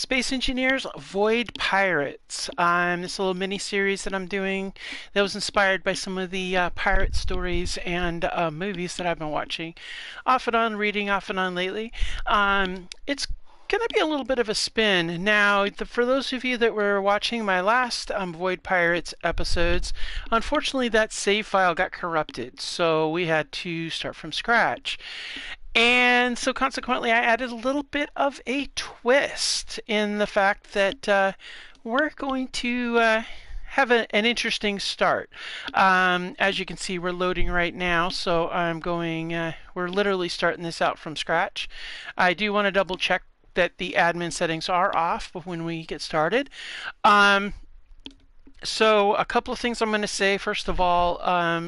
Space Engineers, Void Pirates. This little mini series that I'm doing that was inspired by some of the pirate stories and movies that I've been watching, off and on reading, off and on lately. It's going to be a little bit of a spin. Now, for those of you that were watching my last Void Pirates episodes, unfortunately that save file got corrupted, so we had to start from scratch. And so consequently, I added a little bit of a twist in the fact that we're going to have an interesting start. As you can see, we're loading right now, so we're literally starting this out from scratch. I do want to double check that the admin settings are off when we get started. So a couple of things I'm going to say. First of all,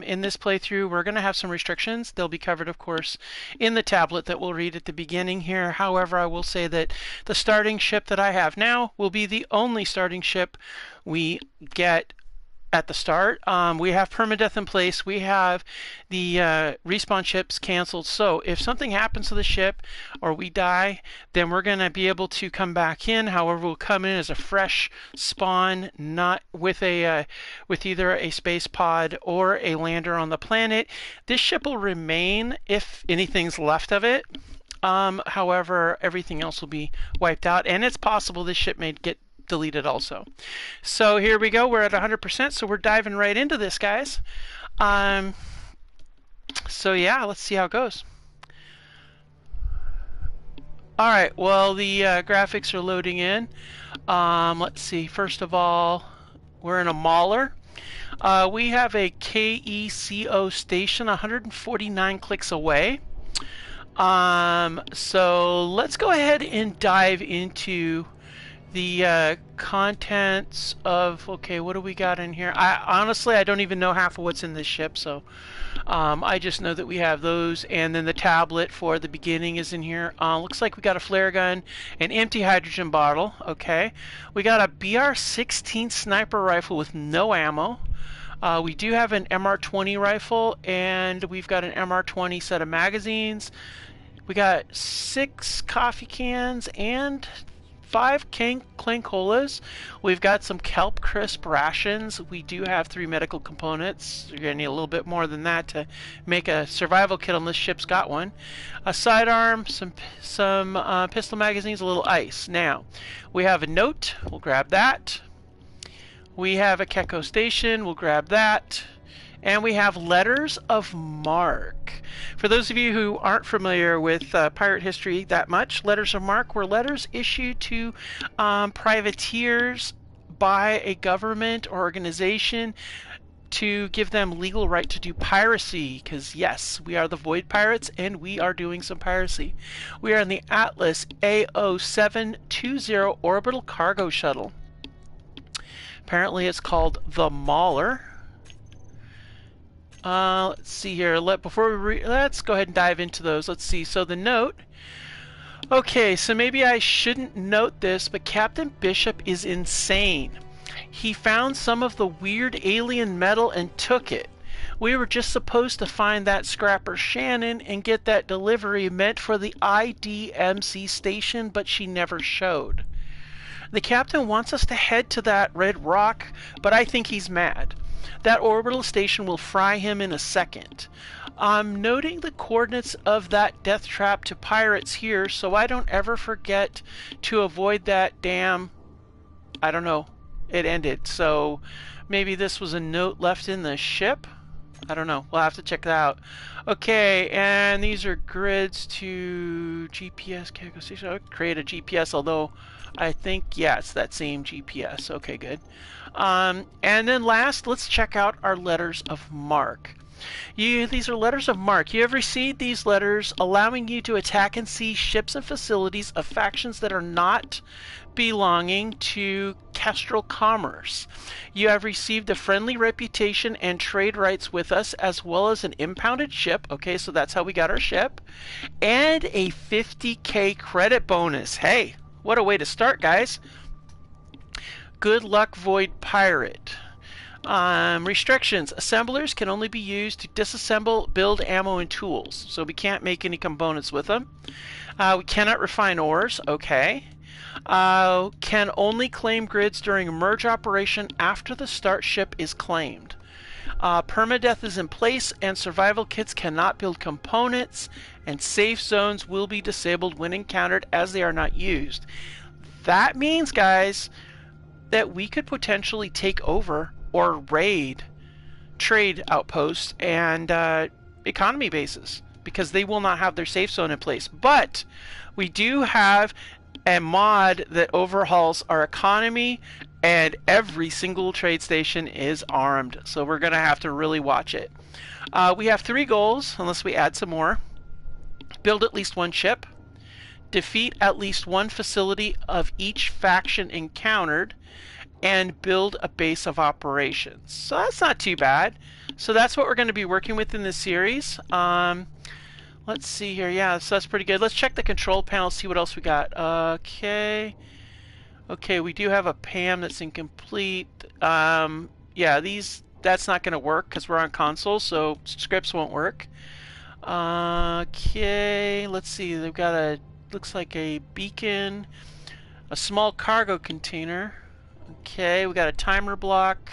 in this playthrough, we're going to have some restrictions. They'll be covered, of course, in the tablet that we'll read at the beginning here. However, I will say that the starting ship that I have now will be the only starting ship we get at the start. We have permadeath in place. We have the respawn ships canceled. So if something happens to the ship or we die, then we're going to be able to come back in. However, we'll come in as a fresh spawn, not with with either a space pod or a lander on the planet. This ship will remain if anything's left of it. However, everything else will be wiped out, and it's possible this ship may get deleted also. So here we go. We're at 100%, so we're diving right into this, guys. So yeah, let's see how it goes. All right, well, the graphics are loading in. Let's see. First of all, we're in a Mauler. We have a KECO station 149 clicks away. So let's go ahead and dive into the contents of, okay, what do we got in here? Honestly, I don't even know half of what's in this ship, so I just know that we have those, and then the tablet for the beginning is in here. Looks like we got a flare gun, an empty hydrogen bottle, okay. We got a BR-16 sniper rifle with no ammo. We do have an MR-20 rifle, and we've got an MR-20 set of magazines. We got 6 coffee cans and 5 Clank Colas. We've got some Kelp Crisp rations. We do have 3 medical components. You're going to need a little bit more than that to make a survival kit on this ship's got one. A sidearm, some pistol magazines, a little ice. Now, we have a note. We'll grab that. We have a Keko station. We'll grab that. And we have letters of marque. For those of you who aren't familiar with pirate history that much, letters of marque were letters issued to privateers by a government or organization to give them legal right to do piracy, because yes, we are the Void Pirates and we are doing some piracy. We are in the Atlas A0720 orbital cargo shuttle. Apparently it's called the Mauler. Let's see here. Let's go ahead and dive into those. Let's see. So the note. Okay, so maybe I shouldn't note this, but Captain Bishop is insane. He found some of the weird alien metal and took it. We were just supposed to find that scrapper Shannon and get that delivery meant for the IDMC station, but she never showed. The captain wants us to head to that red rock, but I think he's mad. That orbital station will fry him in a second. I'm noting the coordinates of that death trap to pirates here so I don't ever forget to avoid that damn... I don't know. It ended. So maybe this was a note left in the ship? I don't know. We'll have to check that out. Okay, and these are grids to GPS. Keko station. I'll create a GPS, although I think, yeah, it's that same GPS. Okay, good. And then last, let's check out our letters of marque. These are letters of marque. You have received these letters allowing you to attack and seize ships and facilities of factions that are not belonging to Kestrel Commerce. You have received a friendly reputation and trade rights with us, as well as an impounded ship. Okay, so that's how we got our ship. And a 50K credit bonus. Hey, what a way to start, guys. Good luck, Void Pirate. Restrictions. Assemblers can only be used to disassemble, build ammo, and tools. So we can't make any components with them. We cannot refine ores. Okay. Can only claim grids during a merge operation after the start ship is claimed. Permadeath is in place, and survival kits cannot build components, and safe zones will be disabled when encountered as they are not used. That means, guys, that we could potentially take over or raid trade outposts and economy bases because they will not have their safe zone in place. But we do have a mod that overhauls our economy, and every single trade station is armed, so we're going to have to really watch it. We have 3 goals, unless we add some more. Build at least 1 ship, defeat at least 1 facility of each faction encountered, and build a base of operations. So that's not too bad. So that's what we're going to be working with in this series. Let's see here. Yeah, so that's pretty good. Let's check the control panel, see what else we got. Okay, we do have a PAM that's incomplete. Yeah, that's not going to work because we're on console, so scripts won't work. Okay, let's see. They've got looks like a beacon, a small cargo container. Okay, we got a timer block.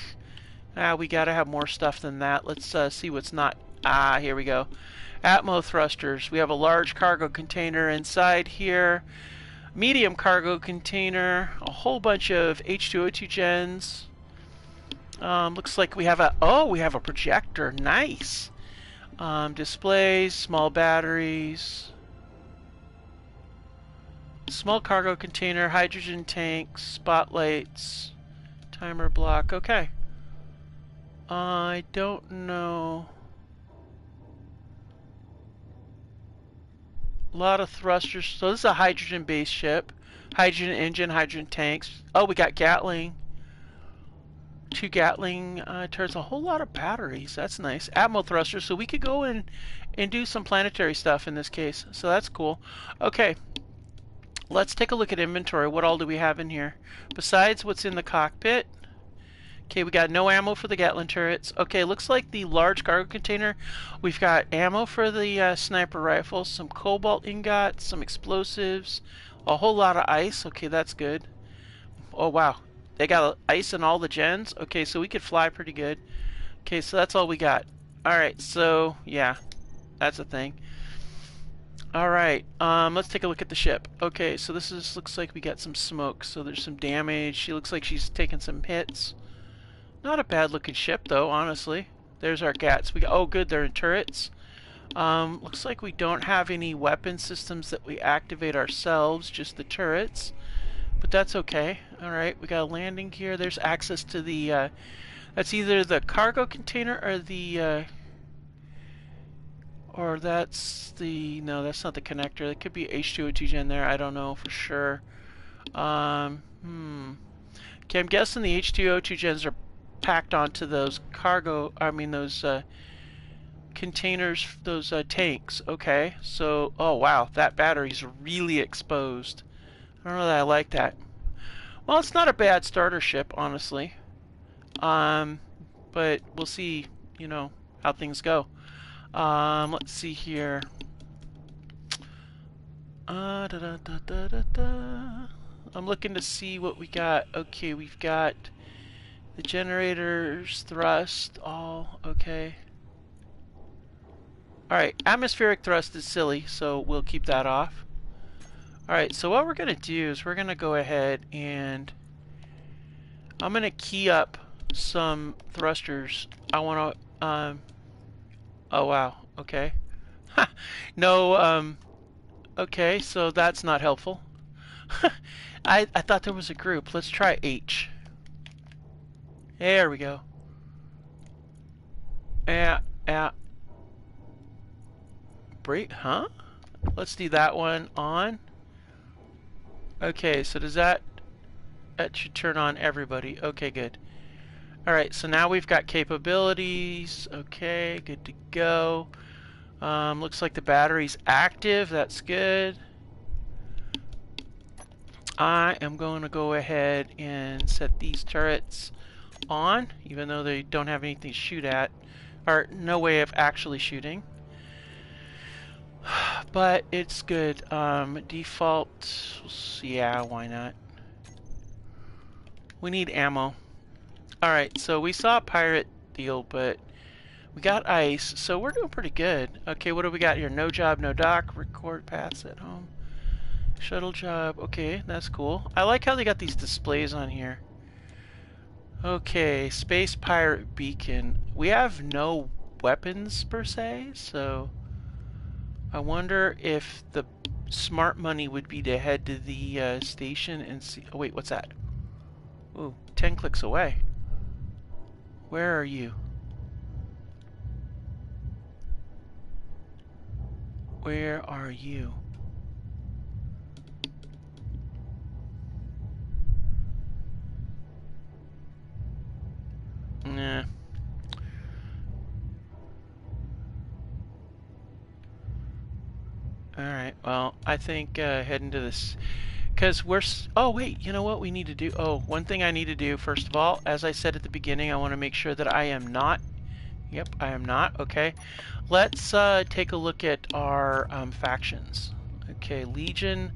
We gotta have more stuff than that. Let's see what's not. Here we go. Atmo thrusters. We have a large cargo container inside here. Medium cargo container. A whole bunch of H2O2 gens. Looks like we have a projector. Nice. Displays, small batteries. Small cargo container, hydrogen tanks, spotlights, timer block. Okay. I don't know. A lot of thrusters. So this is a hydrogen-based ship. Hydrogen engine, hydrogen tanks. Oh, we got Gatling. 2 Gatling turrets. A whole lot of batteries. That's nice. Atmo thrusters. So we could go and do some planetary stuff in this case. So that's cool. Okay. Let's take a look at inventory. What all do we have in here? Besides what's in the cockpit. Okay, we got no ammo for the Gatling turrets. Okay, looks like the large cargo container. We've got ammo for the sniper rifles, some cobalt ingots, some explosives, a whole lot of ice. Okay, that's good. Oh, wow. They got ice in all the gens. Okay, so we could fly pretty good. Okay, so that's all we got. Alright, so, yeah. That's a thing. Alright, let's take a look at the ship. Okay, so looks like we got some smoke, so there's some damage. She looks like she's taking some hits. Not a bad looking ship though, honestly. There's our Gats. Oh good, they're in turrets. Looks like we don't have any weapon systems that we activate ourselves, just the turrets. But that's okay. Alright, we got a landing gear. There's access to the, that's either the cargo container or the, or that's the... No, that's not the connector. That could be H2O2 gen there. I don't know for sure. Okay, I'm guessing the H2O2 gens are packed onto those cargo... those containers, those tanks. Okay, so... Oh, wow. That battery's really exposed. I don't know that I like that. Well, it's not a bad starter ship, honestly. But we'll see, you know, how things go. Let's see here. I'm looking to see what we got. Okay, we've got the generators, thrust, all okay. Alright, atmospheric thrust is silly, so we'll keep that off. Alright, so what we're going to do is we're going to go ahead and I'm going to key up some thrusters. I want to, oh wow, okay. No, okay, so that's not helpful. I thought there was a group. Let's try H. There we go. Yeah. Break, huh? Let's do that one on. Okay, so does that should turn on everybody. Okay, good. Alright, so now we've got capabilities. Okay, good to go. Looks like the battery's active. That's good. I am going to go ahead and set these turrets on, even though they don't have anything to shoot at, or no way of actually shooting. But it's good. Default, yeah, why not? We need ammo. Alright, so we saw a pirate deal, but we got ice, so we're doing pretty good. Okay, what do we got here? No job, no dock, record paths at home. Shuttle job, okay, that's cool. I like how they got these displays on here. Okay, space pirate beacon. We have no weapons per se, so I wonder if the smart money would be to head to the station and see. Oh wait, what's that? Ooh, 10 clicks away. Where are you? Where are you? Nah. Alright, well, I think heading to this... Because we're... Oh, wait, you know what we need to do? Oh, one thing I need to do, first of all, as I said at the beginning, I want to make sure that I am not... Yep, I am not. Okay. Let's take a look at our factions. Okay, Legion,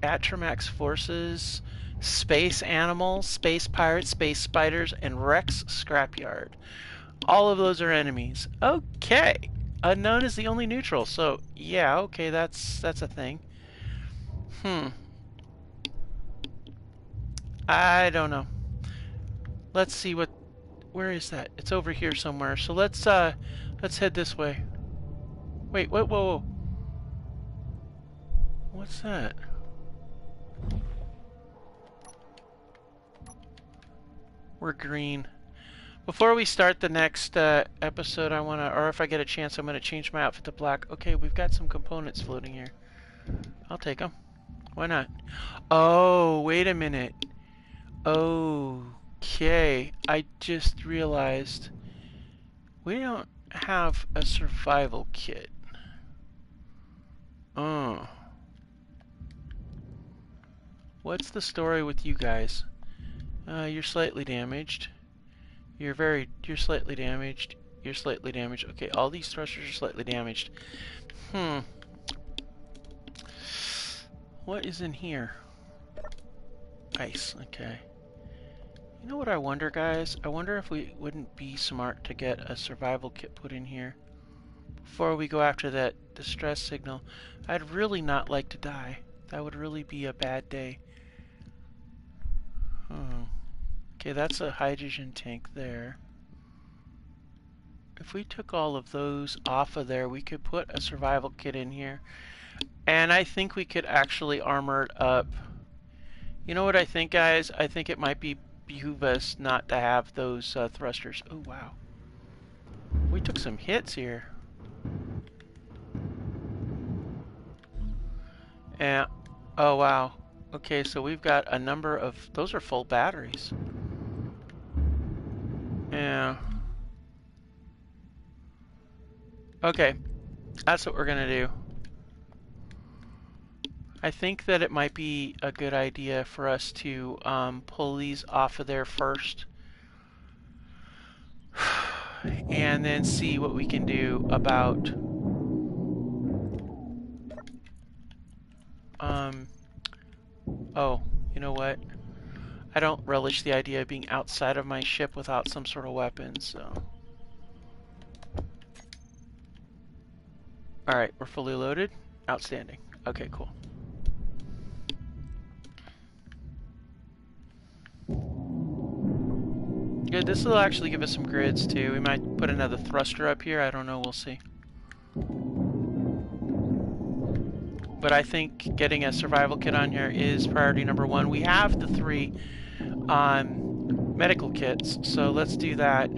Atramax Forces, Space Animals, Space Pirates, Space Spiders, and Rex Scrapyard. All of those are enemies. Okay. Unknown is the only neutral, so yeah, okay, that's a thing. I don't know. Let's see what... Where is that? It's over here somewhere. So let's head this way. Wait, whoa, whoa, whoa. What's that? We're green. Before we start the next episode, I want to, or if I get a chance, I'm going to change my outfit to black. Okay, we've got some components floating here. I'll take them. Why not? Oh, wait a minute. Okay, I just realized we don't have a survival kit. Oh. What's the story with you guys? You're slightly damaged. You're slightly damaged. You're slightly damaged. Okay, all these thrusters are slightly damaged. What is in here? Ice, okay. You know what I wonder, guys? I wonder if we wouldn't be smart to get a survival kit put in here before we go after that distress signal. I'd really not like to die. That would really be a bad day. Okay, that's a hydrogen tank there. If we took all of those off of there, we could put a survival kit in here. And I think we could actually armor it up. You know what I think, guys? I think it might behoove us not to have those thrusters. Oh, wow. We took some hits here. And, oh, wow. Okay, so we've got a number of... Those are full batteries. Yeah. Okay. That's what we're going to do. I think that it might be a good idea for us to pull these off of there first. And then see what we can do about... Oh, you know what? I don't relish the idea of being outside of my ship without some sort of weapon, so... Alright, we're fully loaded. Outstanding. Okay, cool. Good, this will actually give us some grids too. We might put another thruster up here, I don't know, we'll see. But I think getting a survival kit on here is priority number one. We have the 3 medical kits, so let's do that.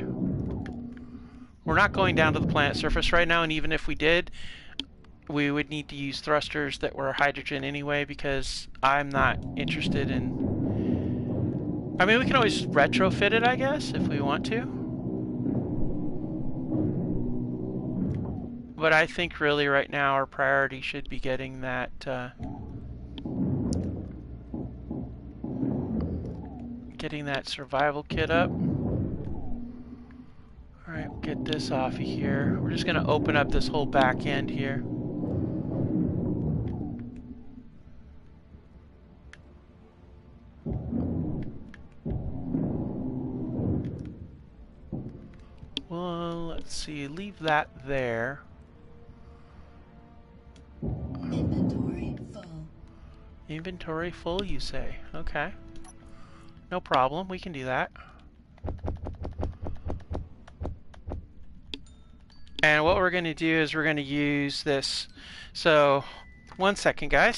We're not going down to the planet surface right now, and even if we did, we would need to use thrusters that were hydrogen anyway, because I'm not interested in... I mean, we can always retrofit it, I guess, if we want to. But I think really right now our priority should be getting that survival kit up. Alright, we'll get this off of here. We're just going to open up this whole back end here. let's see, leave that there. Inventory full. Inventory full, you say? Okay. No problem, we can do that. And what we're going to do is we're going to use this. So, 1 second, guys.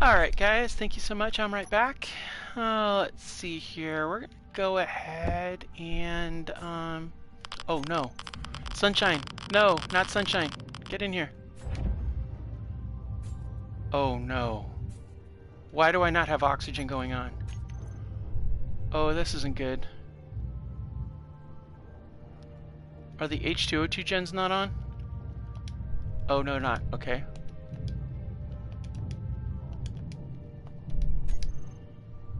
Alright guys, thank you so much. I'm right back. Let's see here. We're going to go ahead and... oh no. Sunshine. No, not sunshine. Get in here. Oh no. Why do I not have oxygen going on? Oh, this isn't good. Are the H2O2 gens not on? Oh no, not. Okay.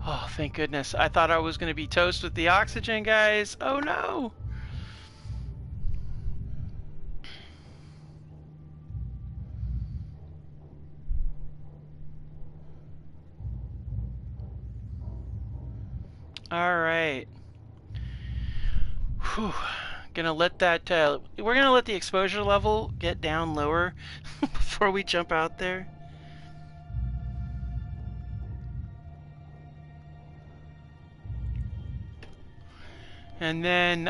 Oh, thank goodness. I thought I was going to be toast with the oxygen, guys. Oh, no. All right. Whew. Gonna let that, we're gonna let the exposure level get down lower before we jump out there. And then,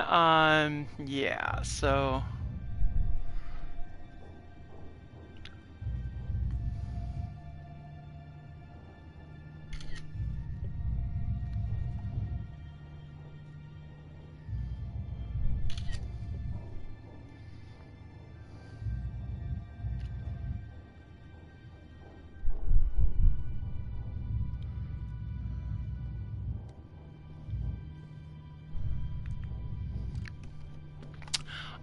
yeah, so...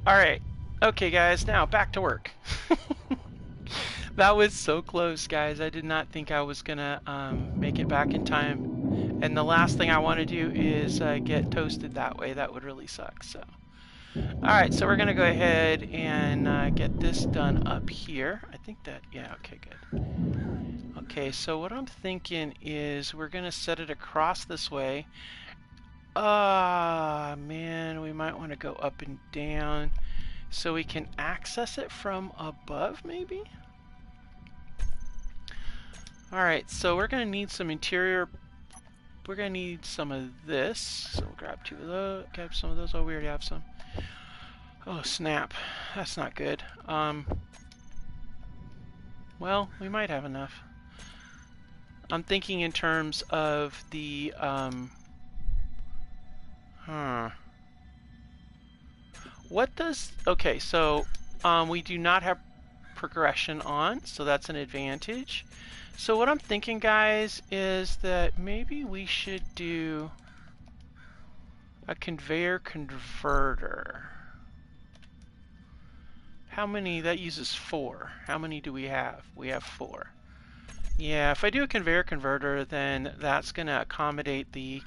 Alright, okay guys, now back to work. That was so close, guys. I did not think I was gonna make it back in time. And the last thing I want to do is get toasted that way. That would really suck, so. Alright, so we're gonna go ahead and get this done up here. I think that, yeah, okay, good. Okay, so what I'm thinking is we're gonna set it across this way. Man, we might want to go up and down so we can access it from above, maybe? Alright, so we're going to need some interior, we're going to need some of this, so we'll grab two of those, grab some of those. Oh, we already have some. Oh, snap. That's not good. Well, we might have enough. I'm thinking in terms of the, what does... Okay, so we do not have progression on, so that's an advantage. So what I'm thinking, guys, is that maybe we should do a conveyor converter. How many? That uses 4. How many do we have? We have 4. Yeah, if I do a conveyor converter, then that's going to accommodate the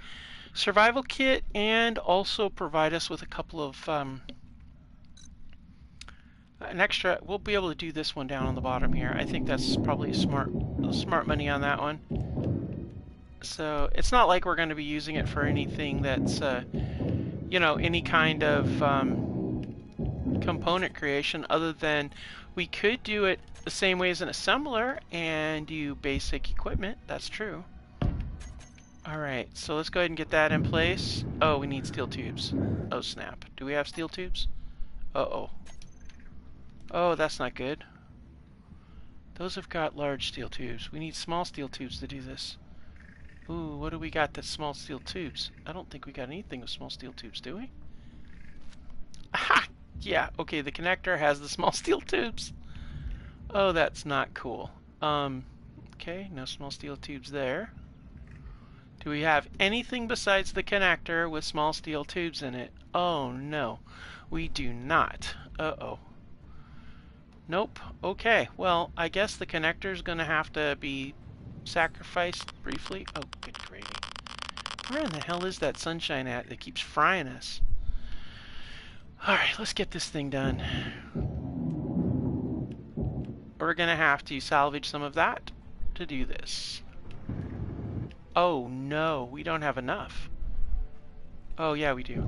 survival kit and also provide us with a couple of an extra, we'll be able to do this one down on the bottom here. I think that's probably smart money on that one. So it's not like we're going to be using it for anything that's, you know, any kind of component creation, other than we could do it the same way as an assembler and do basic equipment. That's true. Alright, so let's go ahead and get that in place. Oh, we need steel tubes. Oh snap. Do we have steel tubes? Uh-oh. Oh, that's not good. Those have got large steel tubes. We need small steel tubes to do this. Ooh, what do we got that's small steel tubes? I don't think we got anything with small steel tubes, do we? Aha! Yeah, okay, the connector has the small steel tubes. Oh, that's not cool. Okay, no small steel tubes there. Do we have anything besides the connector with small steel tubes in it? Oh no, we do not. Uh-oh. Nope. Okay, well, I guess the connector's gonna have to be sacrificed briefly. Oh, good gravy. Where in the hell is that sunshine at that keeps frying us? Alright, let's get this thing done. We're gonna have to salvage some of that to do this. Oh no, we don't have enough. Oh yeah, we do.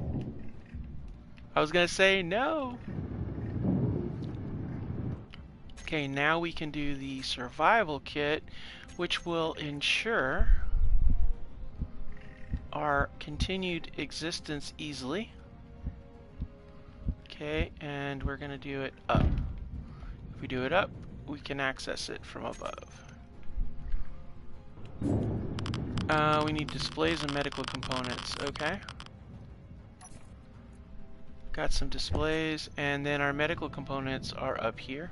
I was gonna say no. Okay, now we can do the survival kit, which will ensure our continued existence easily. Okay, and we're gonna do it up. If we do it up, we can access it from above. We need displays and medical components. Okay. Got some displays, and then our medical components are up here.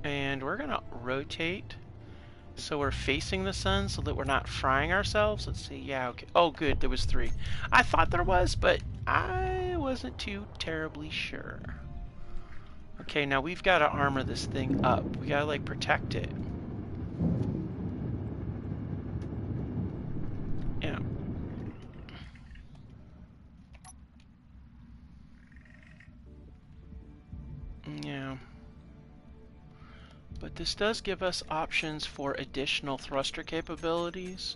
And we're gonna rotate so we're facing the sun so that we're not frying ourselves. Let's see. Yeah, okay. Oh, good. There was 3. I thought there was, but I wasn't too terribly sure. Okay, now we've got to armor this thing up. We gotta, like, protect it. Yeah. Yeah. But this does give us options for additional thruster capabilities.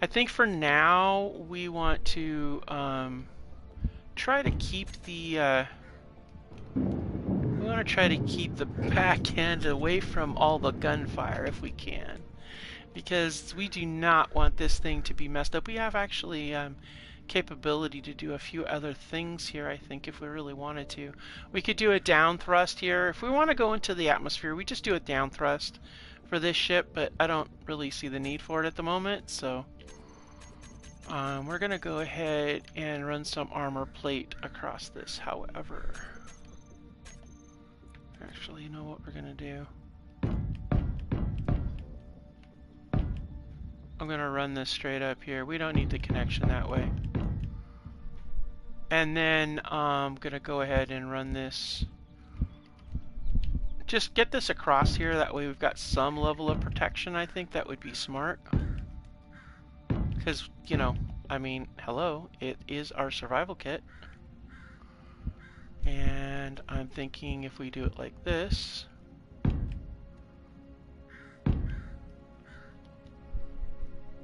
I think for now we want to try to keep the back end away from all the gunfire if we can, because we do not want this thing to be messed up. We have actually capability to do a few other things here, I think, if we really wanted to. We could do a down thrust here. If we want to go into the atmosphere, we just do a down thrust for this ship, but I don't really see the need for it at the moment, so we're going to go ahead and run some armor plate across this, however. Actually, you know what we're going to do? I'm going to run this straight up here. We don't need the connection that way. And then I'm going to go ahead and run this. Just get this across here. That way we've got some level of protection. I think that would be smart. Because, you know, I mean, hello, it is our survival kit. And I'm thinking if we do it like this.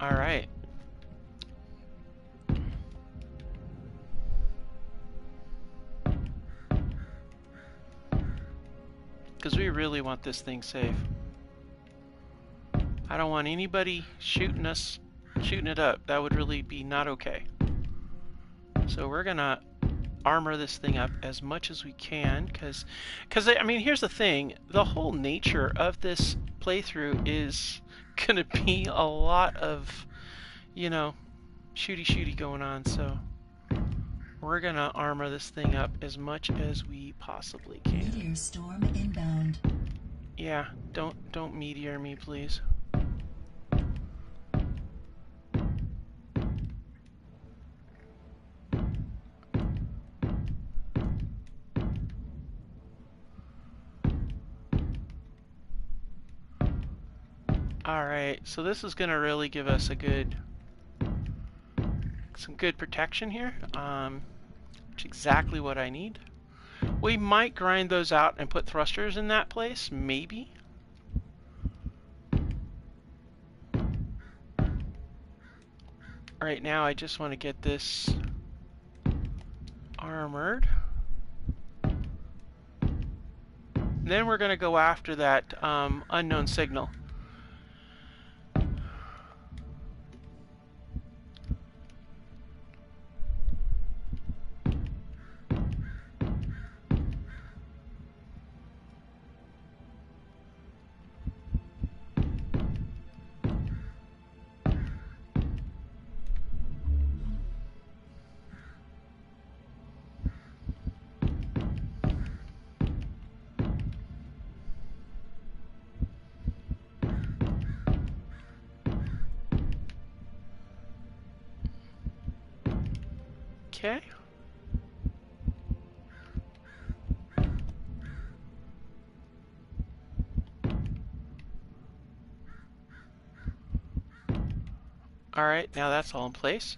Alright. Because we really want this thing safe. I don't want anybody shooting it up. That would really be not okay. So we're gonna armor this thing up as much as we can, because I mean, here's the thing: the whole nature of this playthrough is gonna be a lot of, you know, shooty going on. So we're gonna armor this thing up as much as we possibly can. Meteor storm inbound. Yeah, don't meteor me, please. Alright, so this is gonna really give us some good protection here, which is exactly what I need. We might grind those out and put thrusters in that place, maybe. Right now I just want to get this armored. And then we're going to go after that unknown signal. Okay. Alright, now that's all in place.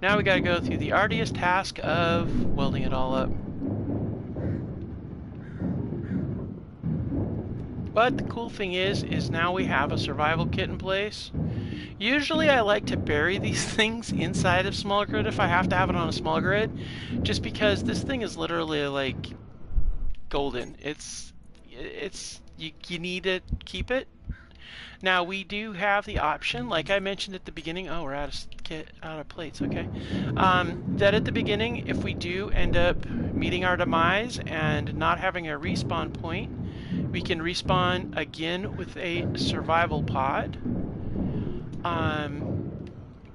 Now we gotta go through the arduous task of welding it all up. But the cool thing is now we have a survival kit in place. Usually I like to bury these things inside of small grid if I have to have it on a small grid, just because this thing is literally like golden. It's you need to keep it. Now we do have the option, like I mentioned at the beginning. Oh, we're out of plates. Okay, that at the beginning, if we do end up meeting our demise and not having a respawn point, we can respawn again with a survival pod.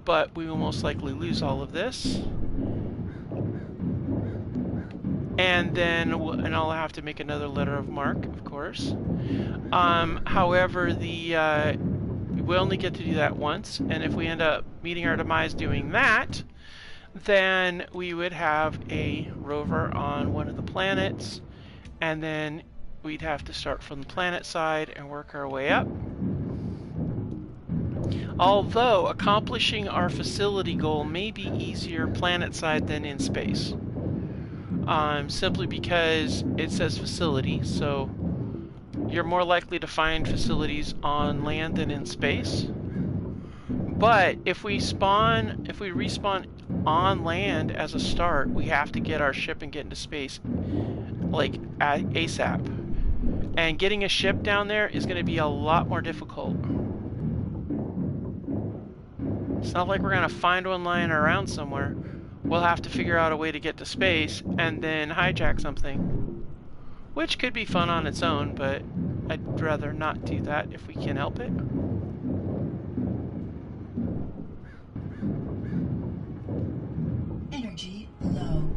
But we will most likely lose all of this. And then I'll have to make another letter of marque, of course. However, we only get to do that once, and if we end up meeting our demise doing that, then we would have a rover on one of the planets, and then we'd have to start from the planet side and work our way up. Although accomplishing our facility goal may be easier planet side than in space. Simply because it says facility, so you're more likely to find facilities on land than in space. But if we respawn on land as a start, we have to get our ship and get into space like ASAP. And getting a ship down there is going to be a lot more difficult. It's not like we're going to find one lying around somewhere. We'll have to figure out a way to get to space and then hijack something. Which could be fun on its own, but I'd rather not do that if we can help it. Energy low.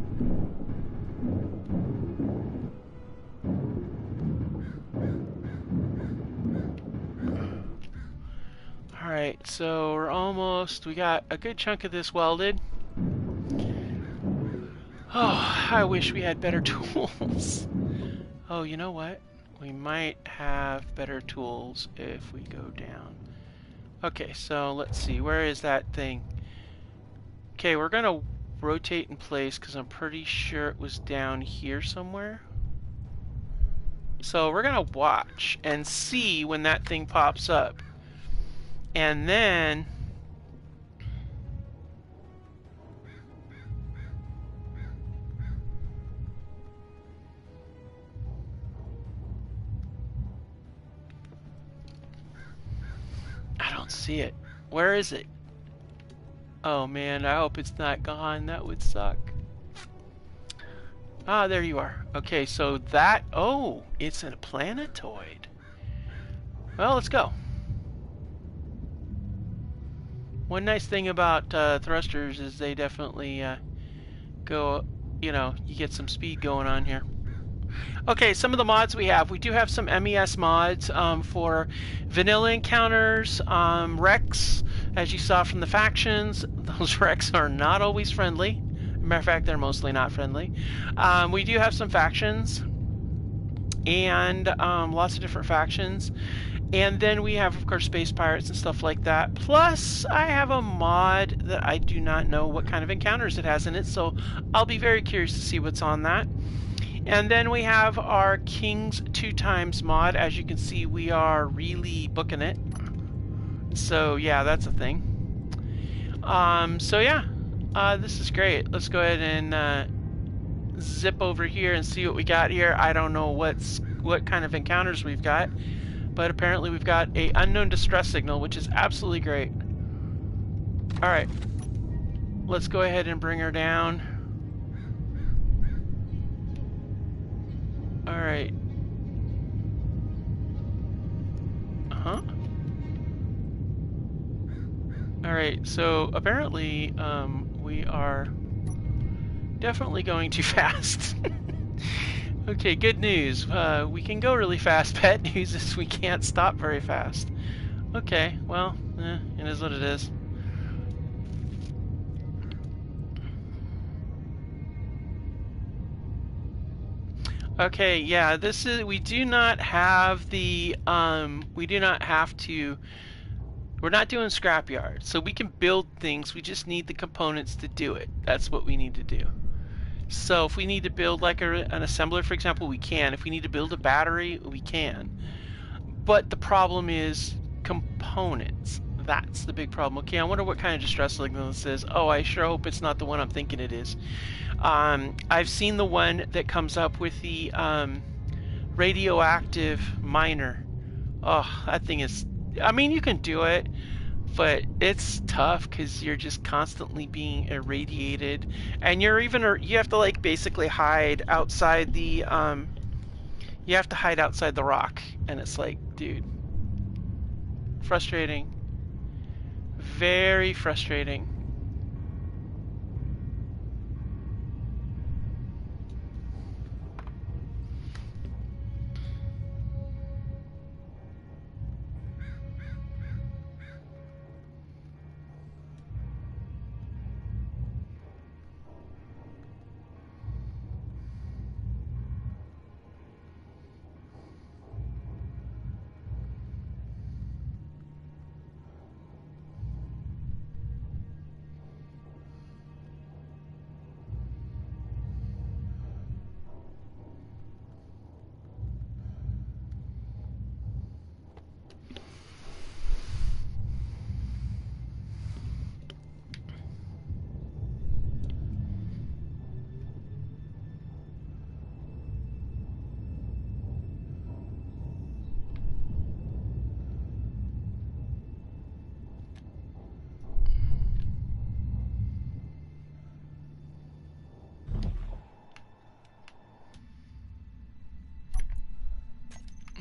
Alright, so we got a good chunk of this welded. Oh, I wish we had better tools. Oh, you know what? We might have better tools if we go down. Okay, so let's see. Where is that thing? Okay, we're going to rotate in place because I'm pretty sure it was down here somewhere. So we're going to watch and see when that thing pops up. And then I don't see it. Where is it? Oh man, I hope it's not gone. That would suck. Ah, there you are. Okay, so that... Oh, it's a planetoid. Well, let's go. One nice thing about thrusters is they definitely go, you know, you get some speed going on here. Okay, some of the mods we have. We do have some MES mods for vanilla encounters, wrecks, as you saw from the factions. Those wrecks are not always friendly. Matter of fact, they're mostly not friendly. We do have some factions, and lots of different factions. And then we have, of course, space pirates and stuff like that. Plus, I have a mod that I do not know what kind of encounters it has in it, so I'll be very curious to see what's on that. And then we have our King's 2x mod. As you can see, we are really booking it. So yeah, that's a thing. So yeah, this is great. Let's go ahead and zip over here and see what we got here. I don't know what kind of encounters we've got, but apparently we've got a unknown distress signal, which is absolutely great. All right, let's go ahead and bring her down. All right. Huh? All right. So apparently, we are definitely going too fast. Okay, good news. We can go really fast. Bad news is we can't stop very fast. Okay, well, it is what it is. Okay, yeah, this is, we do not have the, we do not have to, we're not doing scrapyard, so we can build things, we just need the components to do it. That's what we need to do. So if we need to build like an assembler, for example, we can. If we need to build a battery, we can. But the problem is components. That's the big problem. Okay, I wonder what kind of distress signal this is. Oh, I sure hope it's not the one I'm thinking it is. I've seen the one that comes up with the radioactive miner. Oh, that thing is... I mean, you can do it, but it's tough because you're just constantly being irradiated. And you're even... You have to, like, basically hide outside the... you have to hide outside the rock. And it's like, dude... Frustrating. Very frustrating.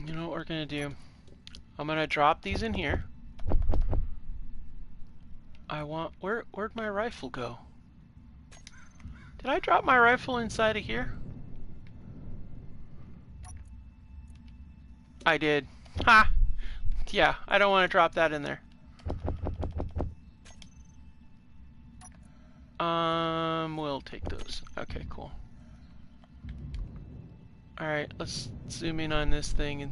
You know what we're gonna do? I'm gonna drop these in here. I want... Where'd my rifle go? Did I drop my rifle inside of here? I did. Ha! Yeah, I don't want to drop that in there. We'll take those. Okay, cool. Alright, let's zoom in on this thing and...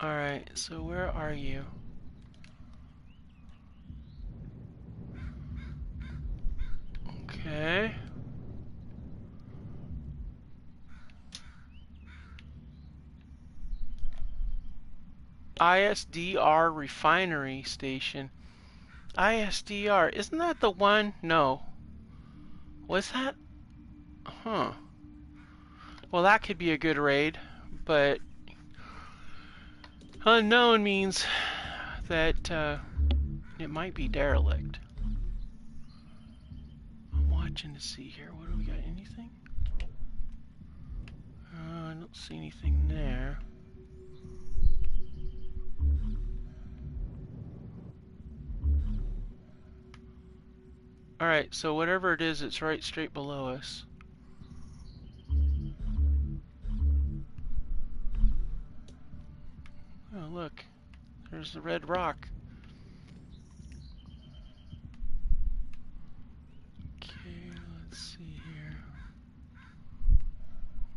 Alright, so where are you? Okay. ISDR refinery station. ISDR, isn't that the one? No. Was that? Huh. Well, that could be a good raid, but unknown means that it might be derelict. I'm watching to see here. What do we got? Anything? I don't see anything there. Alright, so whatever it is, it's right straight below us. Oh, look. There's the red rock. Okay, let's see here.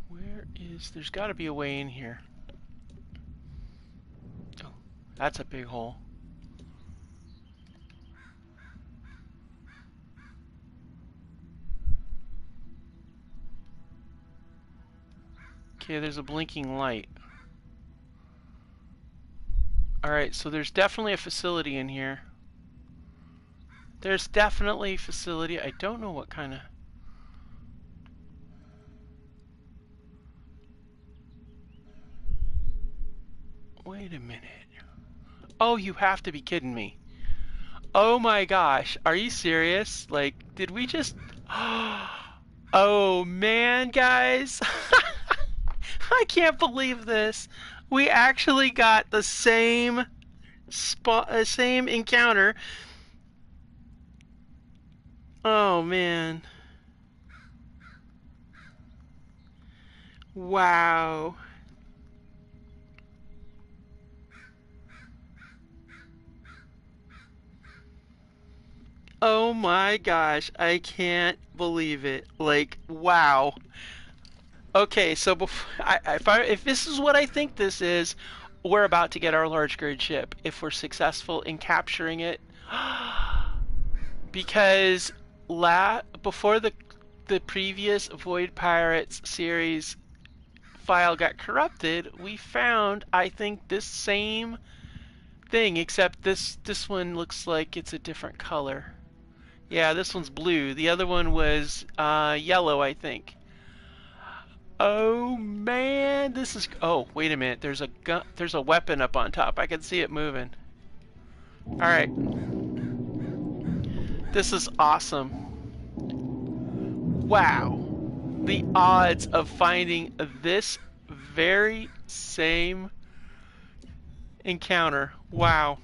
Where is... There's got to be a way in here. Oh, that's a big hole. Okay, there's a blinking light. Alright, so there's definitely a facility in here. There's definitely a facility. I don't know what kind of... Wait a minute. Oh, you have to be kidding me. Oh my gosh, are you serious? Like, did we just... Oh man, guys. I can't believe this. We actually got the same same encounter. Oh man. Wow. Oh my gosh, I can't believe it. Like, wow. Okay, so if this is what I think this is, we're about to get our large grid ship if we're successful in capturing it. Because before the previous Void Pirates series file got corrupted, we found, I think, this same thing, except this one looks like it's a different color. Yeah, this one's blue. The other one was yellow, I think. Oh man, this is... Oh, wait a minute. There's a gun. There's a weapon up on top. I can see it moving. All right. This is awesome. Wow. The odds of finding this very same encounter. Wow.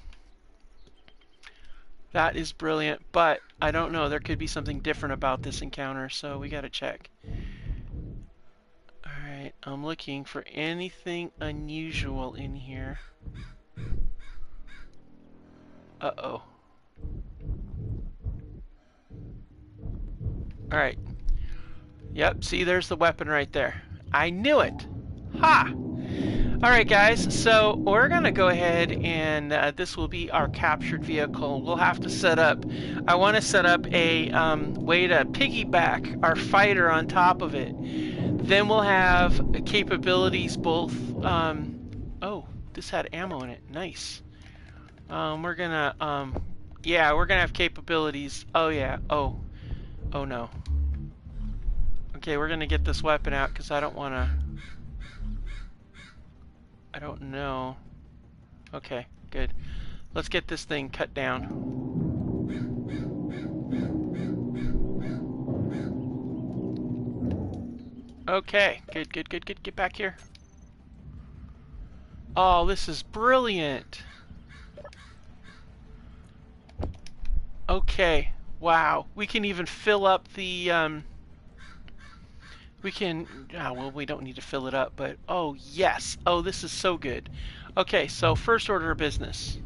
That is brilliant, but I don't know. There could be something different about this encounter, so we gotta check. Alright, I'm looking for anything unusual in here. Uh-oh. Alright. Yep, see, there's the weapon right there. I knew it! Ha! Alright guys, so we're gonna go ahead and this will be our captured vehicle. We'll have to set up, I want to set up a way to piggyback our fighter on top of it. Then we'll have capabilities both, oh, this had ammo in it, nice. We're gonna, yeah, we're gonna have capabilities, oh yeah, oh no. Okay, we're gonna get this weapon out because I don't want to... I don't know. Okay, good. Let's get this thing cut down. Okay, good. Get back here. Oh, this is brilliant. Okay, wow. We can even fill up the... We can, well, we don't need to fill it up, but, oh, yes. Oh, this is so good. Okay, so first order of business.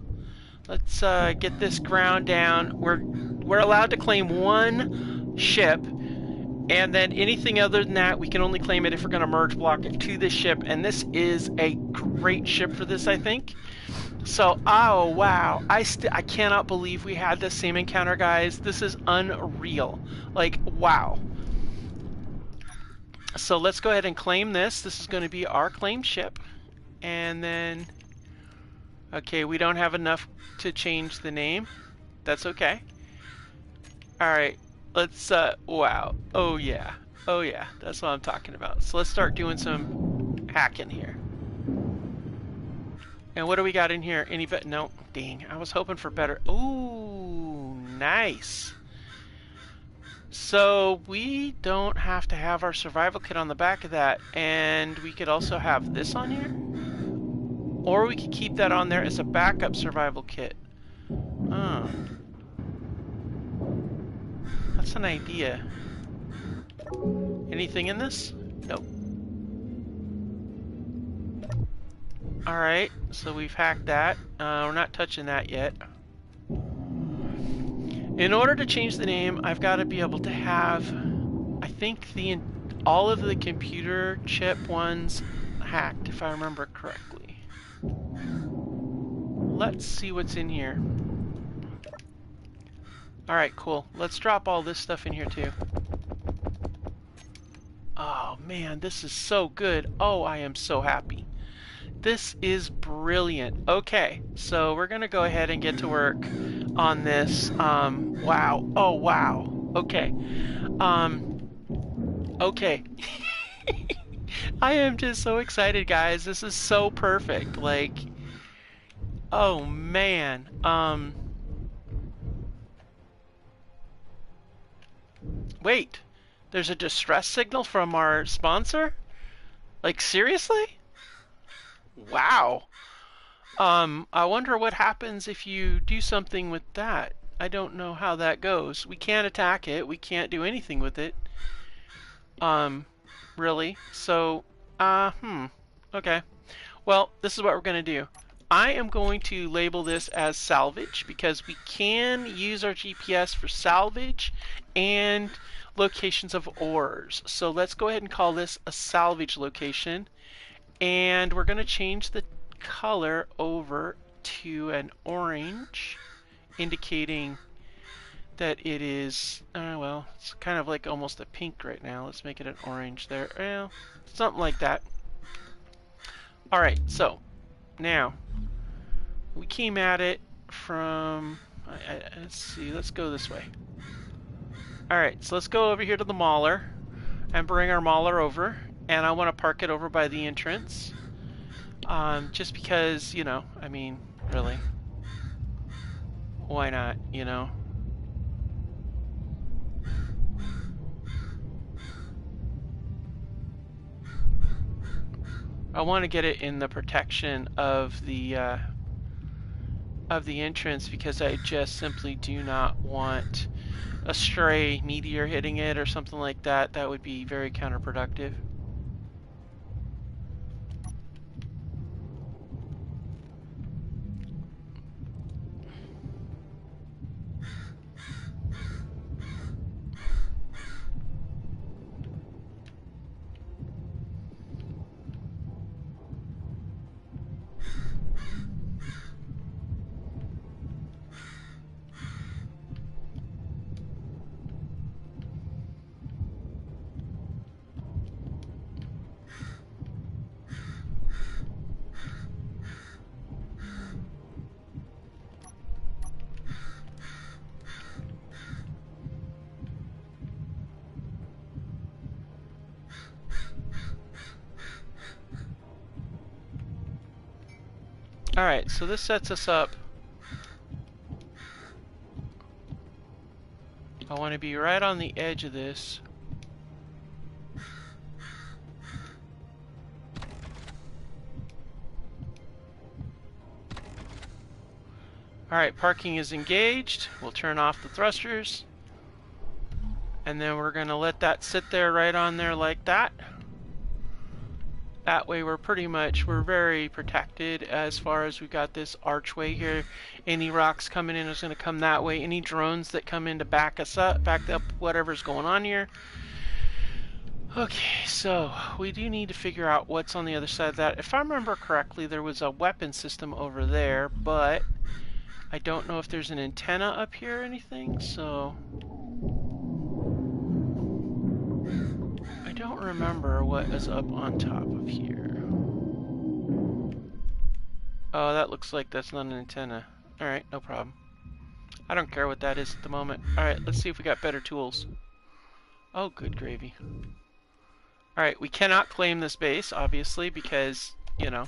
Let's get this ground down. We're allowed to claim one ship, and then anything other than that, we can only claim it if we're going to merge block it to this ship, and this is a great ship for this, I think. So, oh, wow. I cannot believe we had this same encounter, guys. This is unreal. Like, wow. So let's go ahead and claim this. This is going to be our claimed ship. And then, okay, we don't have enough to change the name. That's okay. Alright, let's, wow. Oh yeah. Oh yeah, that's what I'm talking about. So let's start doing some hacking here. And what do we got in here? Any better? No, dang, I was hoping for better. Ooh, nice. So we don't have to have our survival kit on the back of that, and we could also have this on here, or we could keep that on there as a backup survival kit. Oh, that's an idea. Anything in this? Nope. Alright, so we've hacked that. We're not touching that yet. In order to change the name, I've got to be able to have, I think, all of the computer chip ones hacked, if I remember correctly. Let's see what's in here. Alright, cool. Let's drop all this stuff in here too. Oh man, this is so good. Oh, I am so happy. This is brilliant. Okay, so we're gonna go ahead and get to work on this. Wow. Oh, wow. Okay. Okay. I am just so excited, guys. This is so perfect. Like, oh man. Wait. There's a distress signal from our sponsor? Like, seriously? Wow. I wonder what happens if you do something with that. I don't know how that goes. We can't attack it. We can't do anything with it. Really? So, okay. Well, this is what we're going to do. I am going to label this as salvage because we can use our GPS for salvage and locations of ores. So let's go ahead and call this a salvage location. And we're going to change the color over to an orange, indicating that it is, well, it's kind of like almost a pink right now. Let's make it an orange there. Well, something like that. Alright, so now we came at it from, let's see, let's go this way. Alright, so let's go over here to the mauler and bring our mauler over. And I want to park it over by the entrance. Just because, you know, I mean, really. Why not, you know? I want to get it in the protection of the entrance because I just simply do not want a stray meteor hitting it or something like that. That would be very counterproductive. Alright, so this sets us up. I want to be right on the edge of this. Alright, parking is engaged. We'll turn off the thrusters. And then we're going to let that sit there right on there like that. That way we're very protected as far as we've got this archway here. Any rocks coming in is going to come that way. Any drones that come in to back up whatever's going on here. Okay, so we do need to figure out what's on the other side of that. If I remember correctly, there was a weapon system over there, but I don't know if there's an antenna up here or anything, so I don't remember what is up on top of here. Oh, that looks like that's not an antenna. Alright, no problem. I don't care what that is at the moment. Alright, let's see if we got better tools. Oh, good gravy. Alright, we cannot claim this base, obviously, because, you know,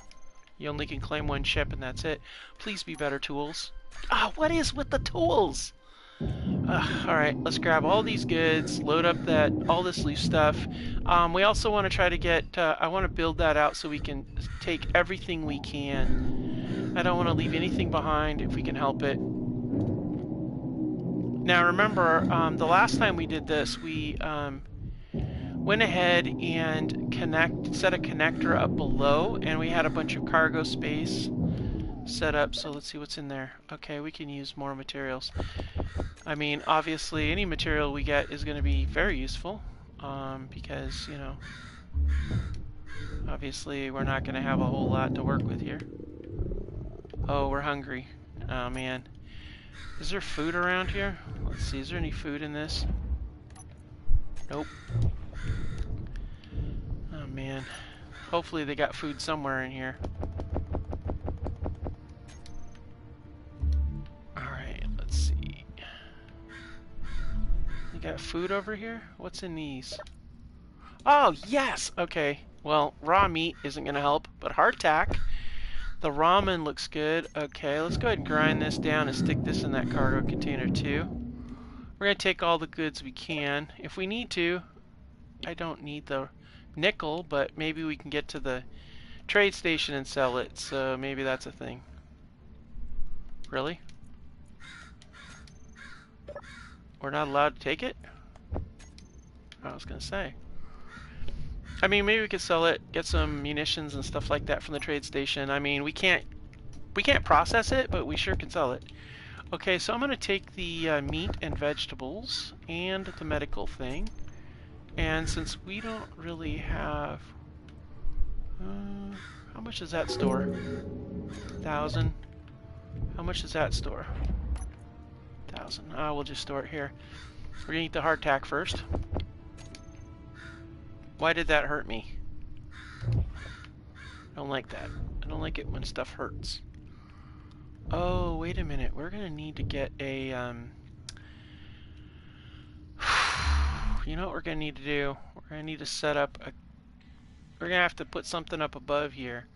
you only can claim one ship and that's it. Please be better tools. Ah, what is with the tools? Alright, let's grab all these goods, load up all this loose stuff. We also want to try to get, I want to build that out so we can take everything we can. I don't want to leave anything behind if we can help it. Now remember, the last time we did this, we went ahead and set a connector up below, and we had a bunch of cargo space set up. So let's see what's in there. Okay, we can use more materials. I mean, obviously, any material we get is going to be very useful, because, you know, obviously we're not going to have a whole lot to work with here. Oh, we're hungry. Oh, man. Is there food around here? Let's see, is there any food in this? Nope. man. Hopefully they got food somewhere in here. Alright, let's see. You got food over here? What's in these? Oh, yes! Okay. Well, raw meat isn't going to help, but hardtack. The ramen looks good. Okay, let's go ahead and grind this down and stick this in that cargo container too. We're going to take all the goods we can. If we need to, I don't need the nickel, but maybe we can get to the trade station and sell it, so maybe that's a thing. Really? We're not allowed to take it? I was going to say. I mean, maybe we could sell it, get some munitions and stuff like that from the trade station. I mean, we can't process it, but we sure can sell it. Okay, so I'm going to take the meat and vegetables and the medical thing. And since we don't really have... how much does that store? 1,000. How much does that store? 1,000. We'll just store it here. We're going to eat the hardtack first. Why did that hurt me? I don't like that. I don't like it when stuff hurts. Oh, wait a minute. We're going to need to get a... You know what we're going to need to do? We're going to need to set up a... We're going to have to put something up above here.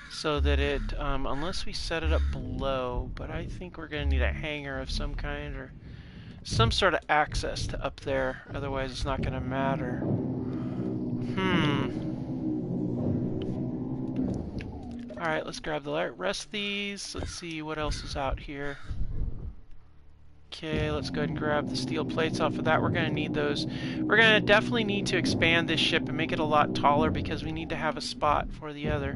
So that it... unless we set it up below. But I think we're going to need a hanger of some kind or some sort of access to up there. Otherwise it's not going to matter. Alright, let's grab the rest of these. Let's see what else is out here. Okay, let's go ahead and grab the steel plates off of that. We're going to need those. We're going to definitely need to expand this ship and make it a lot taller because we need to have a spot for the other.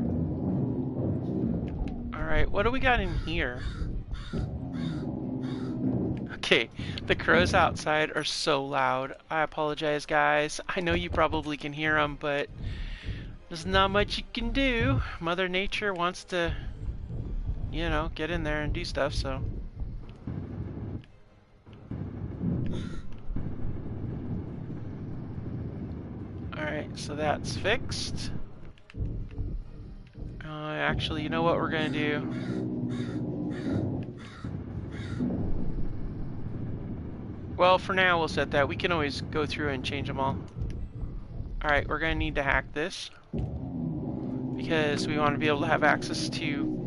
Alright, what do we got in here? Okay, the crows outside are so loud. I apologize, guys. I know you probably can hear them, but there's not much you can do. Mother Nature wants to, you know, get in there and do stuff, so. Alright, so that's fixed. Actually, you know what we're going to do? Well, for now, we'll set that. We can always go through and change them all. Alright, we're going to need to hack this. Because we want to be able to have access to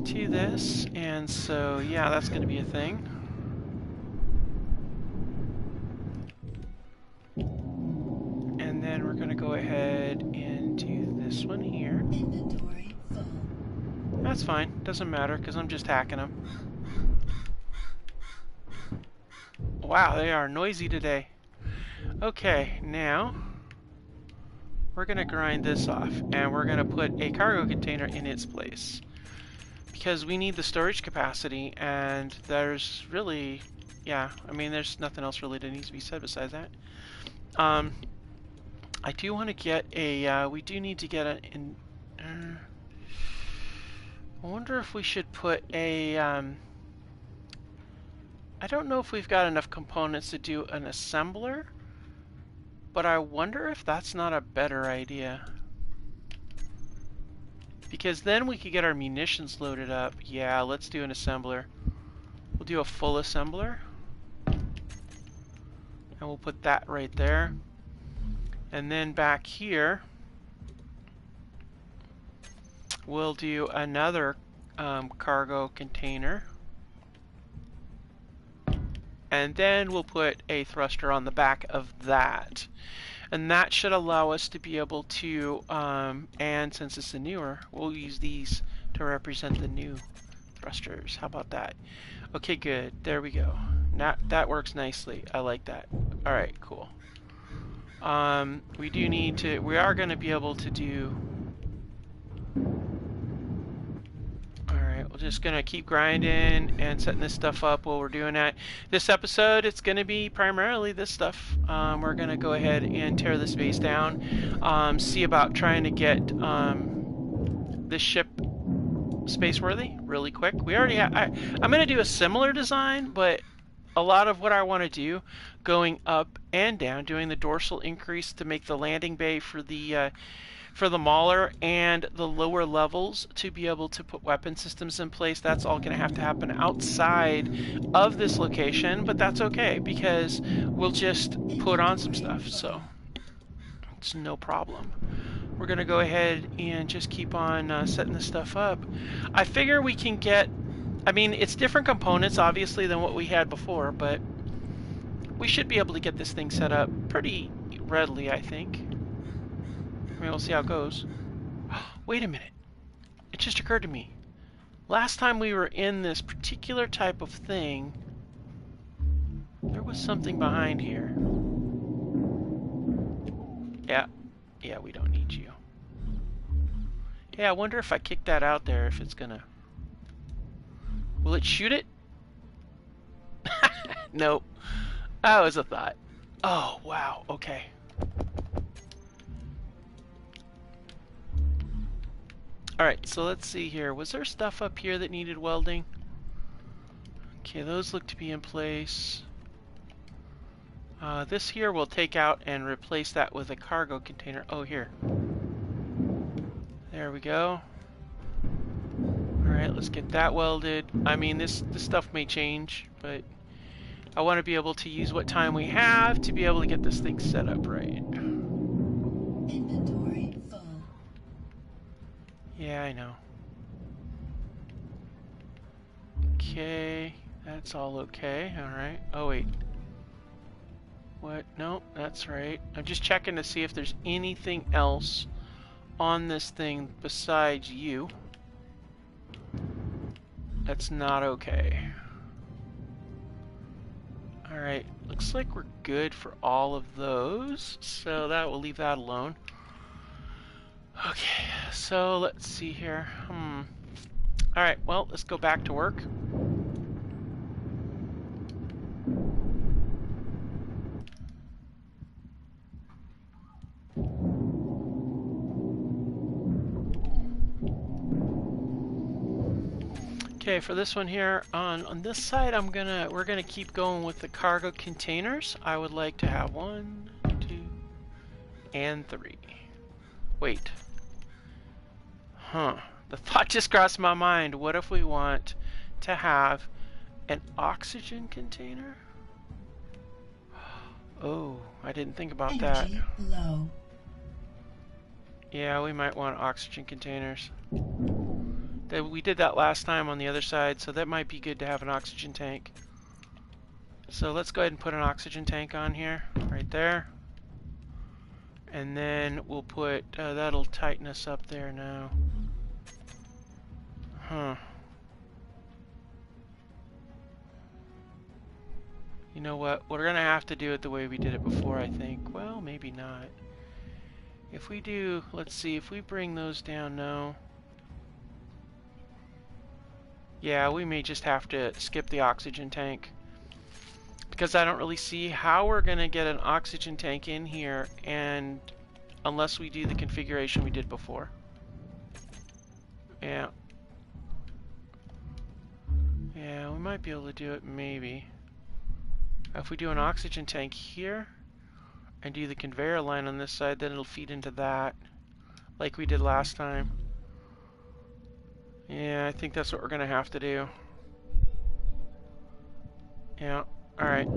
this. And so, yeah, that's going to be a thing. And then we're going to go ahead and do this one here. Inventory full. That's fine. Doesn't matter because I'm just hacking them. Wow, they are noisy today. Okay, now we're going to grind this off and we're going to put a cargo container in its place because we need the storage capacity, and there's really, yeah, I mean, there's nothing else really that needs to be said besides that. I do want to get a, we do need to get a, I wonder if we should put a, I don't know if we've got enough components to do an assembler, but I wonder if that's not a better idea. Because then we could get our munitions loaded up. Yeah, let's do an assembler. We'll do a full assembler. And we'll put that right there. And then back here, we'll do another cargo container. And then we'll put a thruster on the back of that. And that should allow us to be able to, and since it's the newer, we'll use these to represent the new thrusters. How about that? Okay, good. There we go. That works nicely. I like that. Alright, cool. We do need to, we are going to be able to do, we're just going to keep grinding and setting this stuff up while we're doing that. This episode, it's going to be primarily this stuff. We're going to go ahead and tear this base down. See about trying to get this ship space worthy really quick. We already have, I'm going to do a similar design, but a lot of what I want to do, going up and down, doing the dorsal increase to make the landing bay for the Mauler and the lower levels to be able to put weapon systems in place. That's all going to have to happen outside of this location, but that's okay because we'll just put on some stuff, so it's no problem. We're going to go ahead and just keep on setting this stuff up. I figure we can get, I mean, it's different components, obviously, than what we had before, but we should be able to get this thing set up pretty readily, I think. I mean, we'll see how it goes. Wait a minute. It just occurred to me. Last time we were in this particular type of thing, there was something behind here. Yeah, we don't need you. Yeah, I wonder if I kick that out there, if it's gonna... Will it shoot it? Nope. That was a thought. Oh, wow, okay. Alright, so let's see here. Was there stuff up here that needed welding? Okay, those look to be in place. This here we'll take out and replace that with a cargo container. Oh, here. There we go. Alright, let's get that welded. I mean, this stuff may change, but I want to be able to use what time we have to be able to get this thing set up right. Inventory full. Yeah, I know. Okay, that's all okay. Alright. Oh, wait. What? No, that's right. I'm just checking to see if there's anything else on this thing besides you. That's not okay. Alright, looks like we're good for all of those, so that will leave that alone. Okay, so let's see here. Alright, well, let's go back to work. Okay, for this one here, on this side, we're gonna keep going with the cargo containers. I would like to have 1, 2, and 3. Wait. The thought just crossed my mind. What if we want to have an oxygen container? Oh, I didn't think about that. Energy low. Yeah, we might want oxygen containers. We did that last time on the other side, so that might be good to have an oxygen tank. So let's go ahead and put an oxygen tank on here, right there. And then we'll put, that'll tighten us up there now. You know what? We're gonna have to do it the way we did it before, I think. Well, maybe not. If we do, let's see, if we bring those down now. Yeah, we may just have to skip the oxygen tank. Because I don't really see how we're gonna get an oxygen tank in here and unless we do the configuration we did before. Yeah. Yeah, we might be able to do it, maybe. If we do an oxygen tank here and do the conveyor line on this side, then it'll feed into that like we did last time. Yeah, I think that's what we're gonna have to do. Yeah, alright.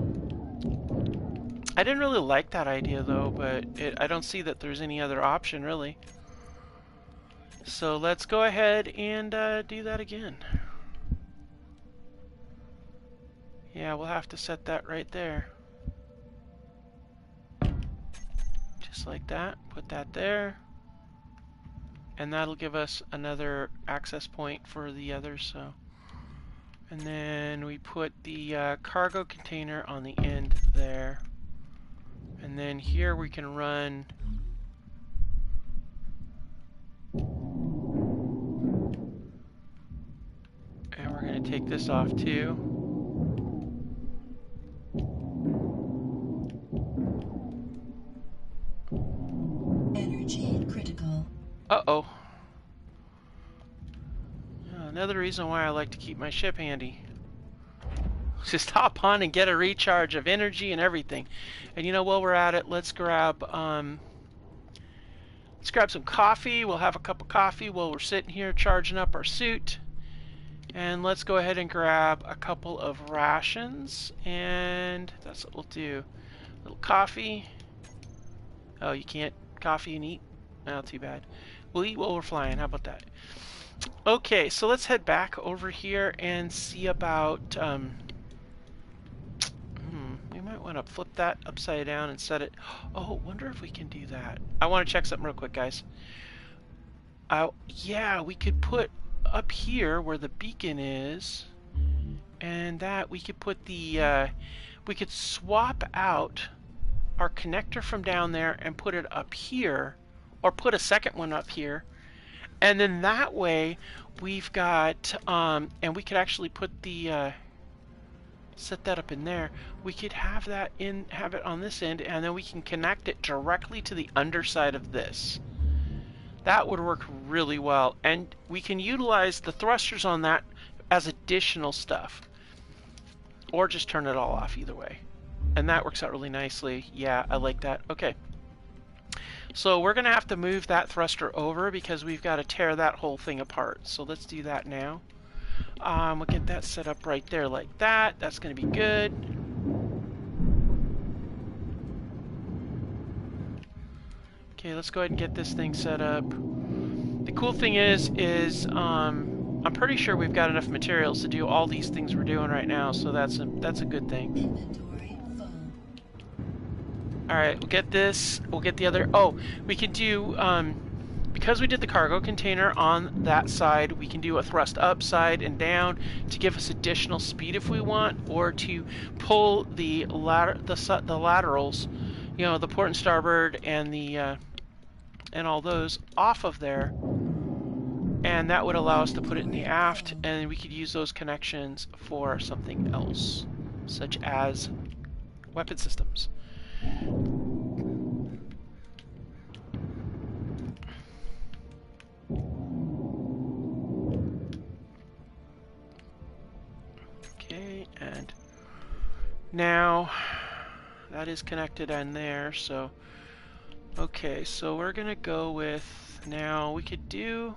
I didn't really like that idea though, but I don't see that there's any other option really. So let's go ahead and do that again. Yeah, we'll have to set that right there. Just like that. Put that there. And that'll give us another access point for the others. So, and then we put the cargo container on the end there. And then here we can run and we're going to take this off too. Energy critical. Uh-oh. Another reason why I like to keep my ship handy. Just hop on and get a recharge of energy and everything. And you know, while we're at it, let's grab some coffee. We'll have a cup of coffee while we're sitting here charging up our suit. And let's go ahead and grab a couple of rations, and that's what we'll do. A little coffee. Oh, you can't coffee and eat? Oh, too bad. We'll eat while we're flying. How about that? Okay, so let's head back over here and see about... we might want to flip that upside down and set it... Oh, wonder if we can do that. I want to check something real quick, guys. Yeah, we could put up here where the beacon is, and that we could put the... we could swap out our connector from down there and put it up here, or put a second one up here, and then that way we've got and we could actually put the set that up in there. We could have that have it on this end, and then we can connect it directly to the underside of this. That would work really well, and we can utilize the thrusters on that as additional stuff, or just turn it all off, either way. And that works out really nicely. Yeah, I like that. Okay. So we're going to have to move that thruster over because we've got to tear that whole thing apart. So let's do that now. We'll get that set up right there like that. That's going to be good. Okay, let's go ahead and get this thing set up. The cool thing is I'm pretty sure we've got enough materials to do all these things we're doing right now, so that's a good thing. Inventory full. Alright, we'll get this, we'll get the other... Oh, we can do, because we did the cargo container on that side, we can do a thrust up, side, and down to give us additional speed if we want, or to pull the laterals, you know, the port and starboard and the and all those off of there, and that would allow us to put it in the aft, and we could use those connections for something else, such as weapon systems. Okay, and now that is connected in there, so okay, so we're gonna go with, now we could do,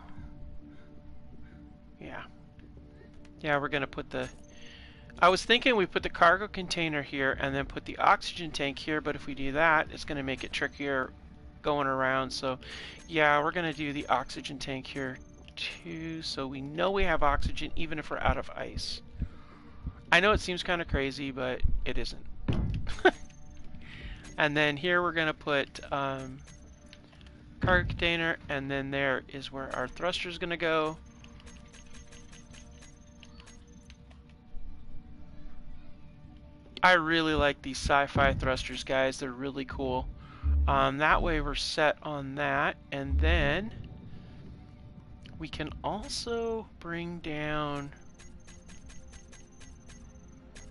yeah, we're gonna put the, I was thinking we put the cargo container here and then put the oxygen tank here, but if we do that, it's gonna make it trickier going around. So yeah, we're gonna do the oxygen tank here too, so we know we have oxygen even if we're out of ice. I know it seems kind of crazy, but it isn't. And then here we're gonna put cargo container, and then there is where our thruster is gonna go. I really like these sci-fi thrusters, guys. They're really cool. That way we're set on that, and then we can also bring down,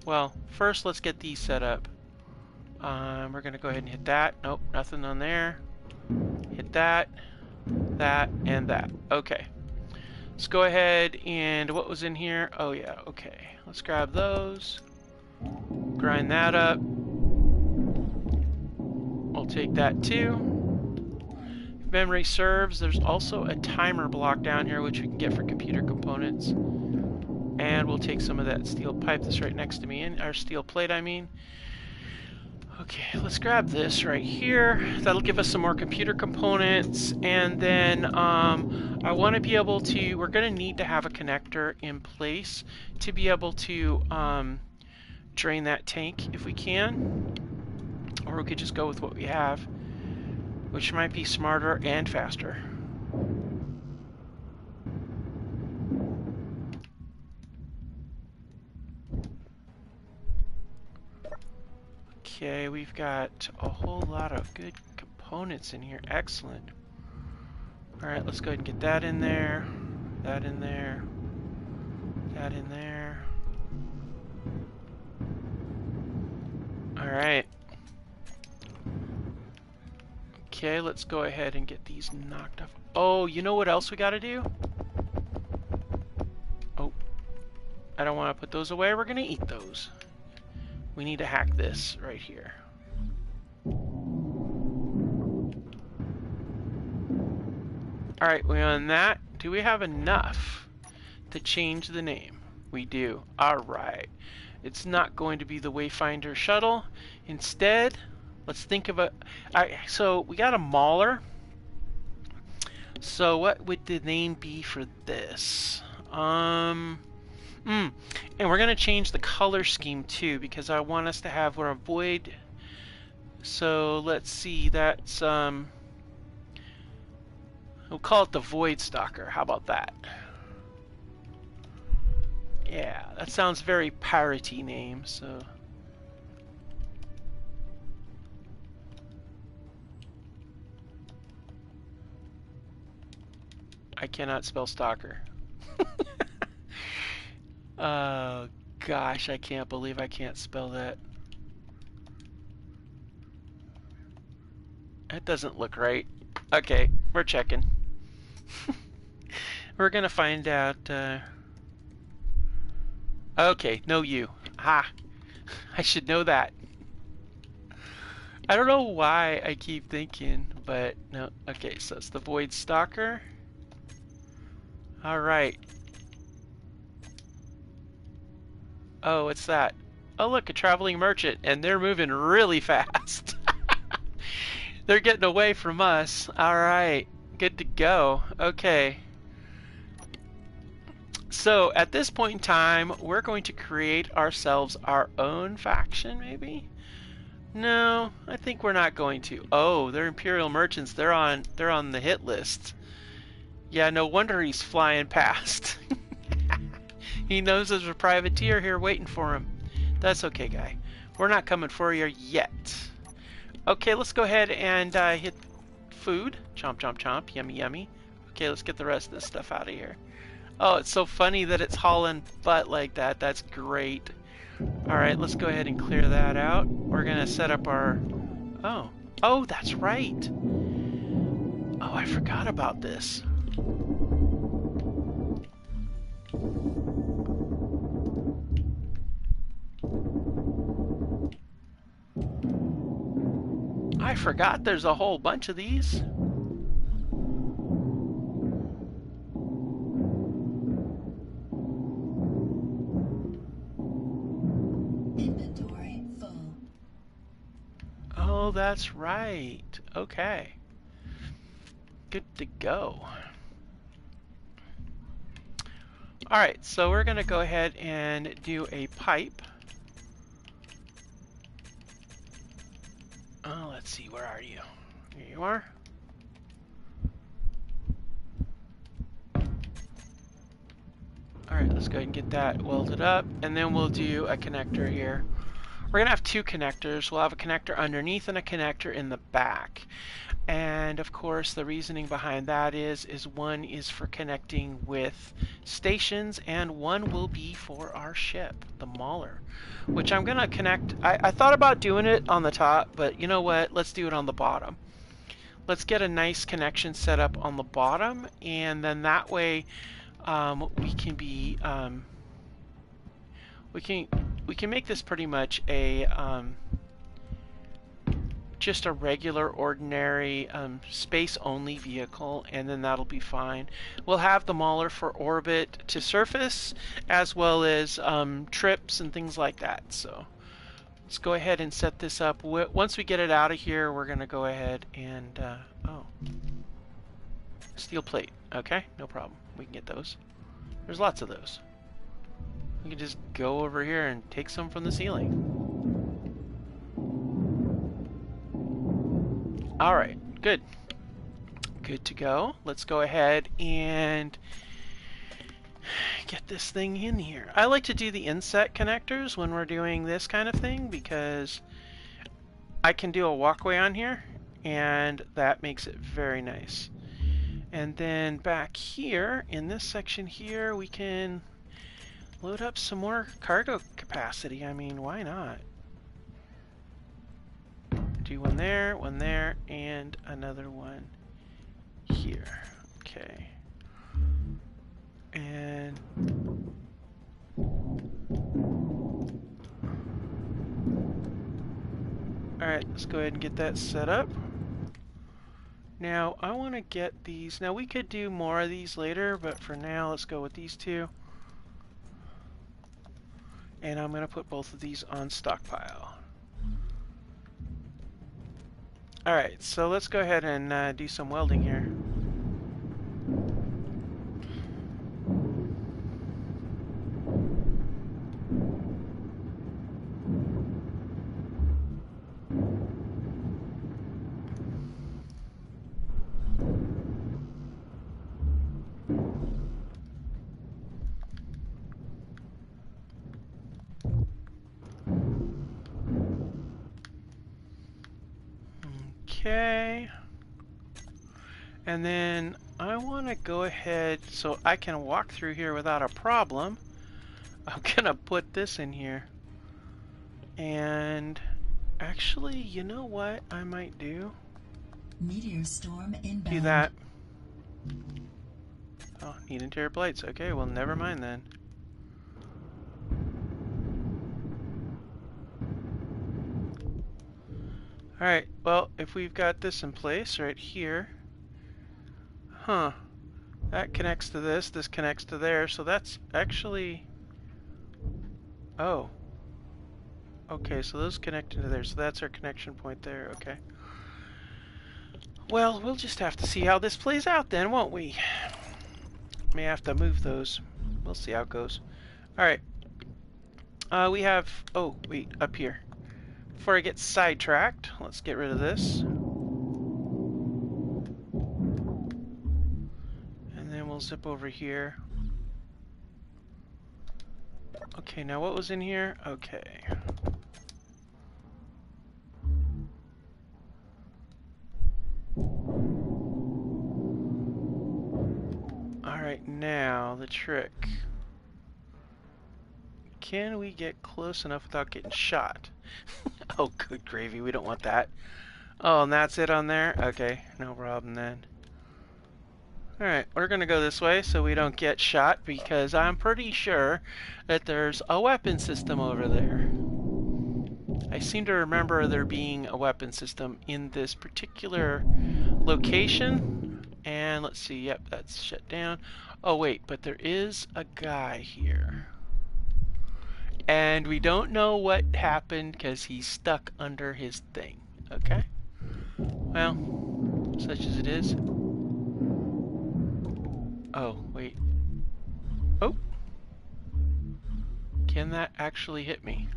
well, first let's get these set up. We're gonna go ahead and hit that. Nope, nothing on there. Hit that, that, and that. Okay. Let's go ahead and what was in here? Oh yeah, okay. Let's grab those. Grind that up. We'll take that too. If memory serves, there's also a timer block down here which we can get for computer components. And we'll take some of that steel pipe that's right next to me, and our steel plate, I mean. Okay, let's grab this right here. That'll give us some more computer components, and then I want to be able to, we're going to need to have a connector in place to be able to drain that tank if we can, or we could just go with what we have, which might be smarter and faster. Okay, we've got a whole lot of good components in here. Excellent. Alright, let's go ahead and get that in there, that in there, that in there. Alright. Okay, let's go ahead and get these knocked off. Oh, you know what else we gotta do? Oh. I don't want to put those away. We're going to eat those. We need to hack this right here. Alright, we on that. Do we have enough to change the name? We do. Alright. It's not going to be the Wayfinder shuttle. Instead, let's think of a... so we got a Mauler. So what would the name be for this? And we're going to change the color scheme too, because I want us to have our void. So let's see, that's... we'll call it the Void Stalker. How about that? Yeah, that sounds very piratey name, so... I cannot spell stalker. Oh, gosh, I can't believe I can't spell that. That doesn't look right. Okay, we're checking. We're gonna find out. Okay, no you. Ha! I should know that. I don't know why I keep thinking, but no. Okay, so it's the Void Stalker. Alright. Oh, what's that? Oh, look, a traveling merchant, and they're moving really fast. They're getting away from us. Alright, good to go. Okay. So, at this point in time, we're going to create ourselves our own faction, maybe? No, I think we're not going to. Oh, they're Imperial merchants. They're on the hit list. Yeah, no wonder he's flying past. He knows there's a privateer here waiting for him. That's okay, guy. We're not coming for you yet. Okay, let's go ahead and hit food. Chomp, chomp, chomp. Yummy, yummy. Okay, let's get the rest of this stuff out of here. Oh, it's so funny that it's hauling butt like that. That's great. Alright, let's go ahead and clear that out. We're going to set up our... Oh. Oh, that's right. Oh, I forgot about this. I forgot there's a whole bunch of these. Inventory full. Oh, that's right. Okay. Good to go. Alright, so we're going to go ahead and do a pipe. Oh, let's see, where are you? Here you are. Alright, let's go ahead and get that welded up, and then we'll do a connector here. We're going to have two connectors. We'll have a connector underneath and a connector in the back. And of course, the reasoning behind that is one is for connecting with stations, and one will be for our ship, the Mauler, which I'm going to connect. I thought about doing it on the top, but you know what? Let's do it on the bottom. Let's get a nice connection set up on the bottom, and then that way we can be we can make this pretty much a just a regular ordinary space only vehicle, and then that'll be fine. We'll have the Mauler for orbit to surface as well as trips and things like that. So let's go ahead and set this up. Once we get it out of here, we're gonna go ahead and oh, steel plate. Okay, no problem, we can get those. There's lots of those. We can just go over here and take some from the ceiling. Alright, good. Good to go. Let's go ahead and get this thing in here. I like to do the inset connectors when we're doing this kind of thing because I can do a walkway on here and that makes it very nice. And then back here in this section here we can load up some more cargo capacity. I mean, why not? Do one there, and another one here. Okay. And Alright, let's go ahead and get that set up. Now, I want to get these. Now, we could do more of these later, but for now, let's go with these two. And I'm going to put both of these on stockpile. Alright, so let's go ahead and do some welding here. Okay. And then I want to go ahead so I can walk through here without a problem. I'm going to put this in here. And actually, you know what I might do? Meteor storm inbound. Do that. Oh, need interior plates. Okay, well, never mind then. Alright, well, if we've got this in place right here, that connects to this connects to there, so that's actually, oh, okay, so those connect into there, so that's our connection point there, okay. Well, we'll just have to see how this plays out then, won't we? May have to move those. We'll see how it goes. Alright, we have, oh, wait, up here. Before I get sidetracked, let's get rid of this. And then we'll zip over here. Okay, now what was in here? Okay. Alright, now the trick. Can we get close enough without getting shot? Oh, good gravy, we don't want that. Oh, and that's it on there? Okay, no problem then. Alright, we're gonna go this way so we don't get shot because I'm pretty sure that there's a weapon system over there. I seem to remember there being a weapon system in this particular location. And let's see, yep, that's shut down. Oh wait, but there is a guy here. And we don't know what happened because he's stuck under his thing. Okay? Well, such as it is. Oh, wait. Oh! Can that actually hit me?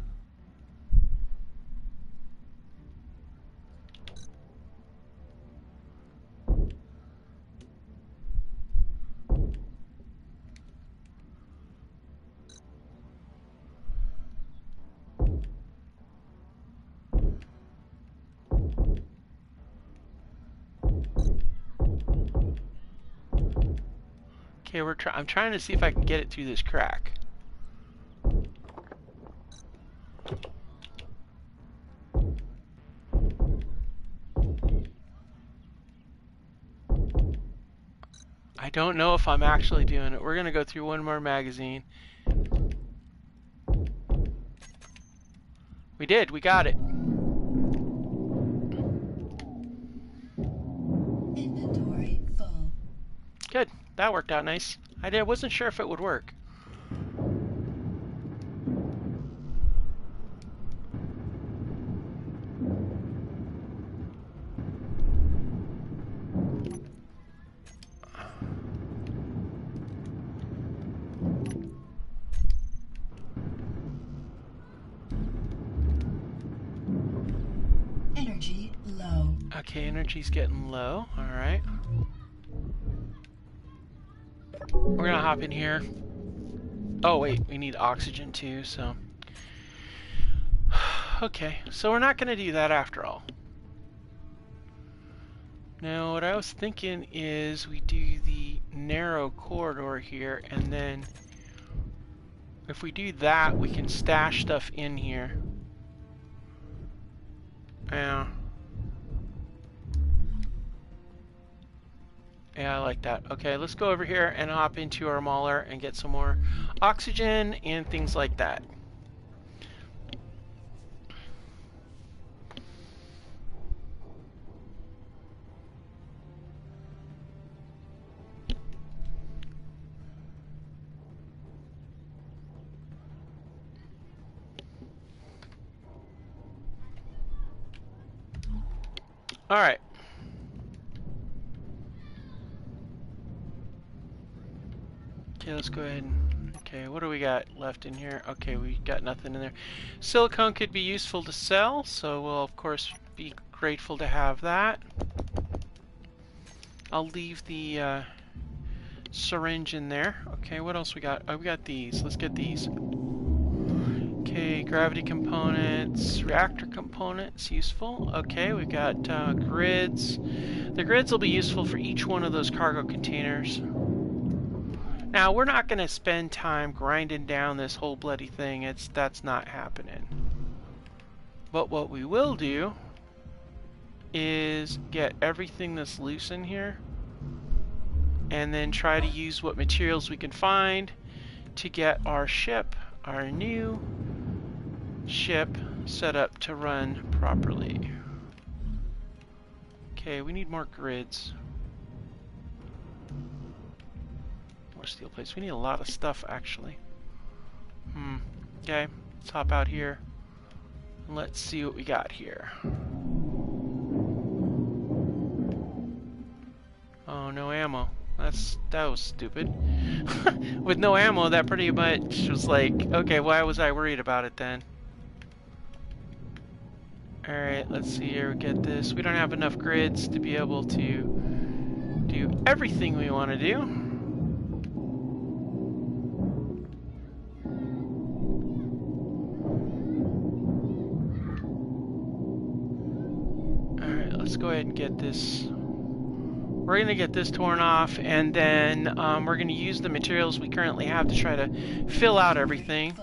Okay, I'm trying to see if I can get it through this crack. I don't know if I'm actually doing it. We're gonna go through one more magazine. We did, we got it. Inventory full. Good, that worked out nice. I wasn't sure if it would work. Energy low. Okay, energy's getting low. Alright. We're gonna hop in here. Oh wait, we need oxygen too, so. Okay, so we're not gonna do that after all. Now what I was thinking is we do the narrow corridor here, and then if we do that, we can stash stuff in here. Yeah. Yeah, I like that. Okay, let's go over here and hop into our mauler and get some more oxygen and things like that. Alright. Okay, let's go ahead and... Okay, what do we got left in here? Okay, we got nothing in there. Silicone could be useful to sell, so we'll of course be grateful to have that. I'll leave the syringe in there. Okay, what else we got? Oh, we got these. Let's get these. Okay, gravity components, reactor components, useful. Okay, we've got grids. The grids will be useful for each one of those cargo containers. Now, we're not going to spend time grinding down this whole bloody thing. That's not happening. But what we will do is get everything that's loose in here and then try to use what materials we can find to get our ship, our new ship, set up to run properly. Okay, we need more grids. More steel plates. We need a lot of stuff, actually. Okay, let's hop out here. And let's see what we got here. Oh, no ammo. That was stupid. With no ammo, that pretty much was like, okay, why was I worried about it then? Alright, let's see here, get this. We don't have enough grids to be able to do everything we want to do. Alright, let's go ahead and get this. We're going to get this torn off, and then we're going to use the materials we currently have to try to fill out everything.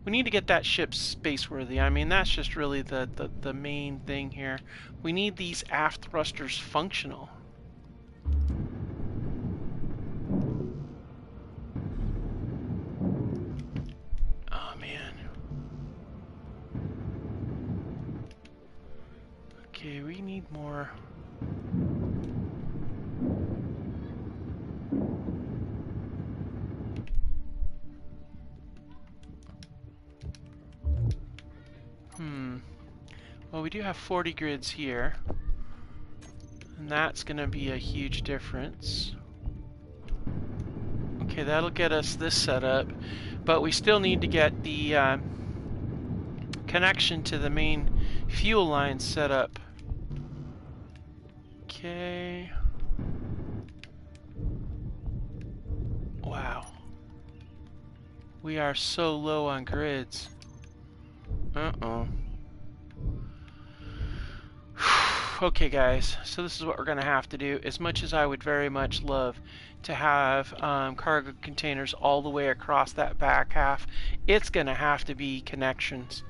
We need to get that ship space-worthy. I mean, that's just really the main thing here. We need these aft thrusters functional. Oh, man. Okay, we need more... Well, we do have 40 grids here, and that's going to be a huge difference. Okay, that'll get us this set up, but we still need to get the connection to the main fuel line set up. Okay. Wow. We are so low on grids. Uh-oh. Okay, guys, so this is what we're going to have to do. As much as I would very much love to have cargo containers all the way across that back half, it's going to have to be connections.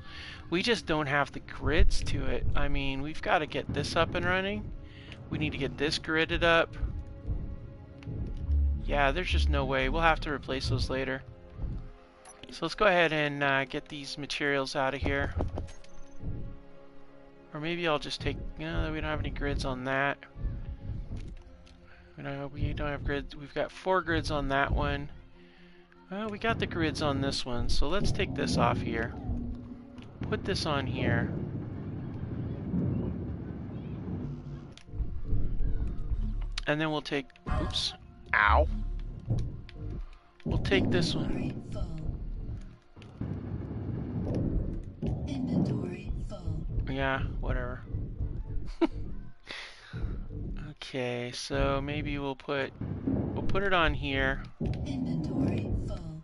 We just don't have the grids to it. I mean, we've got to get this up and running. We need to get this gridded up. Yeah, there's just no way. We'll have to replace those later. So let's go ahead and get these materials out of here. Or maybe I'll just take... No, we don't have any grids on that. We don't have grids. We've got 4 grids on that one. Well, we got the grids on this one. So let's take this off here. Put this on here. And then we'll take... Oops. Ow. We'll take this one. Inventory full. Yeah, whatever. Okay, so maybe we'll put it on here. Inventory full.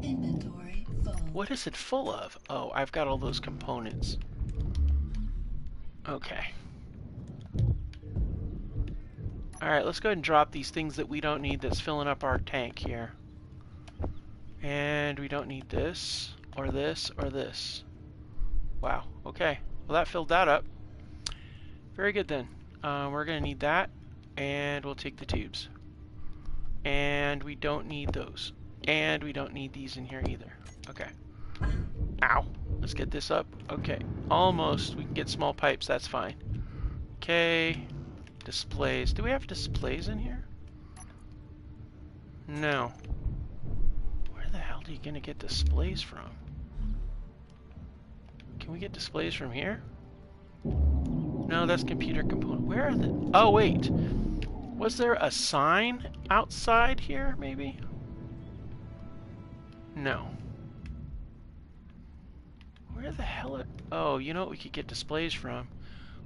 Inventory full. What is it full of? Oh, I've got all those components. Okay. Alright, let's go ahead and drop these things that we don't need that's filling up our tank here. And we don't need this, or this, or this. Wow, okay. Well, that filled that up. Very good then. We're going to need that, and we'll take the tubes. And we don't need those. And we don't need these in here either. Okay. Ow. Let's get this up. Okay. Almost. We can get small pipes. That's fine. Okay. Displays. Do we have displays in here? No. Where the hell are you going to get displays from? Can we get displays from here? No, that's computer component. Where are the... Oh, wait. Was there a sign outside here, maybe? No. Where the hell... Oh, you know what we could get displays from?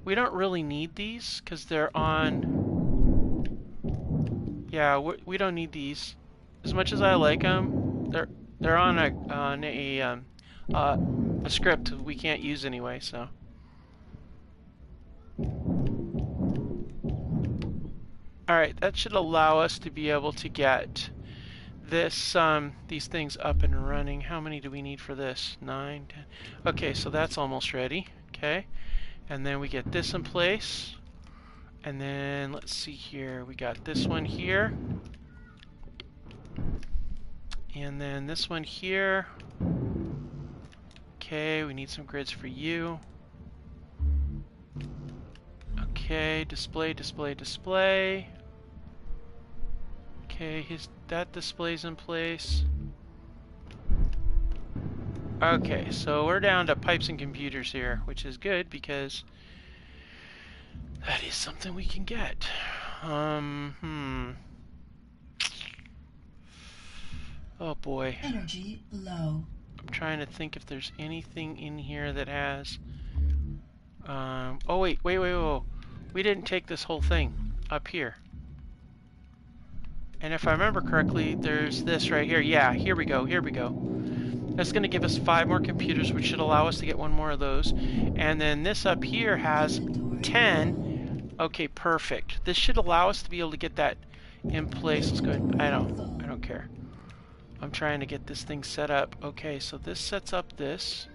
We don't really need these, because they're on... Yeah, we don't need these. As much as I like them, they're on a script we can't use anyway, so... Alright, that should allow us to be able to get this, these things up and running. How many do we need for this? 9, 10. Okay, so that's almost ready. Okay. And then we get this in place. And then, let's see here. We got this one here. And then this one here. Okay, we need some grids for you. Okay, display, display, display. Okay, that display's in place. Okay, so we're down to pipes and computers here, which is good because that is something we can get. Oh boy. Energy low. I'm trying to think if there's anything in here that has... oh wait. We didn't take this whole thing up here. And if I remember correctly, there's this right here. Yeah, here we go. That's going to give us 5 more computers, which should allow us to get 1 more of those. And then this up here has 10. Okay, perfect. This should allow us to be able to get that in place. Let's go ahead. I don't care. I'm trying to get this thing set up. Okay, so this sets up this.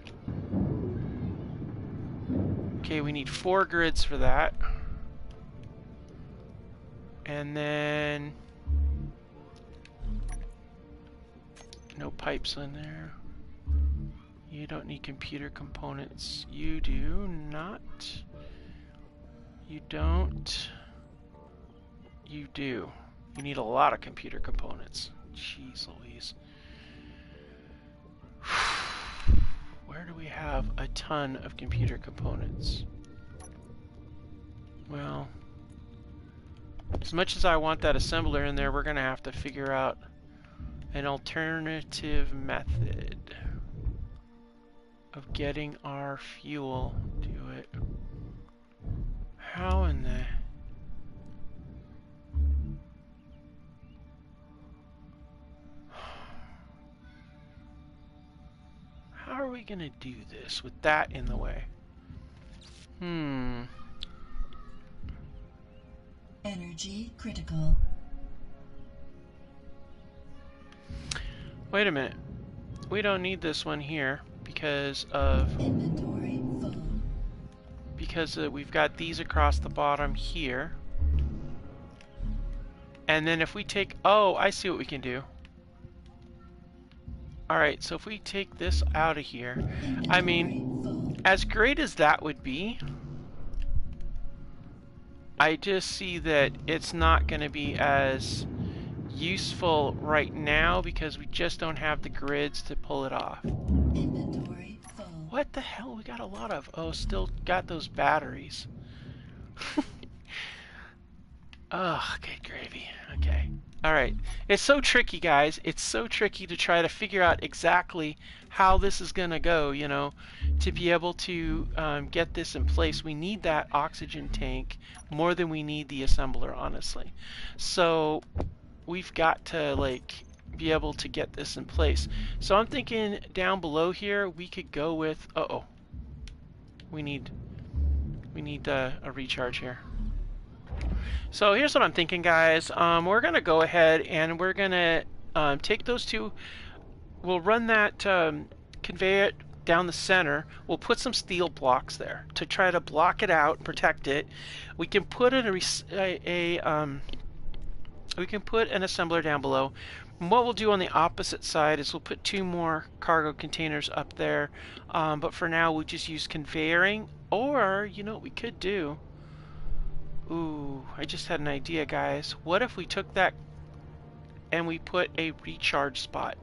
Okay, we need 4 grids for that. And then... no pipes in there. You don't need computer components. You do not. You don't. You do. You need a lot of computer components. Jeez Louise. Where do we have a ton of computer components? Well, as much as I want that assembler in there, we're going to have to figure out an alternative method of getting our fuel to it. How in the... How are we gonna do this with that in the way? Energy critical. Wait a minute. We don't need this one here because of... Inventory full. Because we've got these across the bottom here. And then if we take... Oh, I see what we can do. Alright, so if we take this out of here... I mean, as great as that would be, I just see that it's not going to be as useful right now because we just don't have the grids to pull it off. Inventory full. What the hell? We got a lot of... Oh, still got those batteries. Oh, good gravy. Okay. Alright. It's so tricky, guys. It's so tricky to try to figure out exactly how this is going to go, you know, to be able to get this in place. We need that oxygen tank more than we need the assembler, honestly. So we've got to, like, be able to get this in place. So I'm thinking down below here, we could go with... Uh-oh. We need a recharge here. So here's what I'm thinking, guys. We're going to go ahead and we're going to take those two. We'll run that conveyor down the center. We'll put some steel blocks there to try to block it out, protect it. We can put we can put an assembler down below. And what we'll do on the opposite side is we'll put 2 more cargo containers up there. But for now, we'll just use conveying. Or, you know what we could do? Ooh, I just had an idea, guys. What if we took that and we put a recharge spot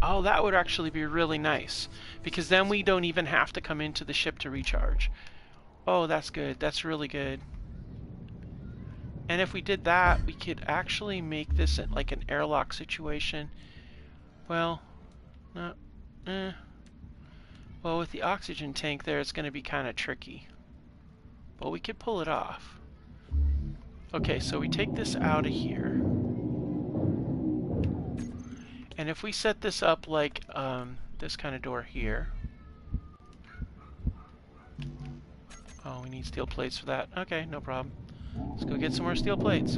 Oh, that would actually be really nice, because then we don't even have to come into the ship to recharge. Oh, that's good. That's really good. And if we did that, we could actually make this like an airlock situation. Well, not, well, with the oxygen tank there, it's going to be kind of tricky. But we could pull it off. Okay, so we take this out of here. And if we set this up like this kind of door here. Oh, we need steel plates for that. Okay, no problem. Let's go get some more steel plates.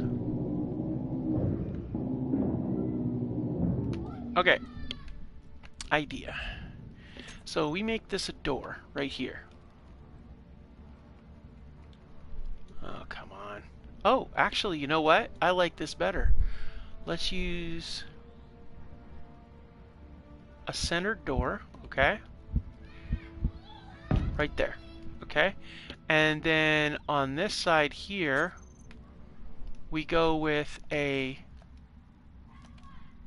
Okay. Idea. So we make this a door right here. Oh, come on. Oh, actually, you know what? I like this better. Let's use a centered door, okay? Right there, okay? And then on this side here, we go with a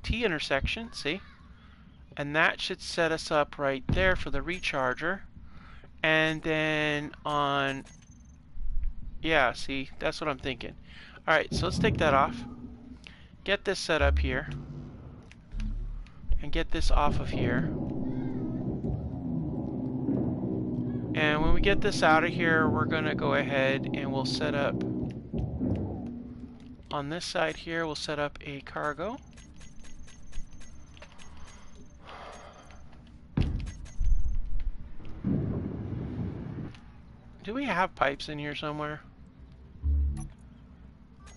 T intersection, see? And that should set us up right there for the recharger. And then on, yeah, see, that's what I'm thinking. Alright, so let's take that off. Get this set up here. And get this off of here. And when we get this out of here, we're going to go ahead and we'll set up, on this side here, we'll set up a cargo. Do we have pipes in here somewhere?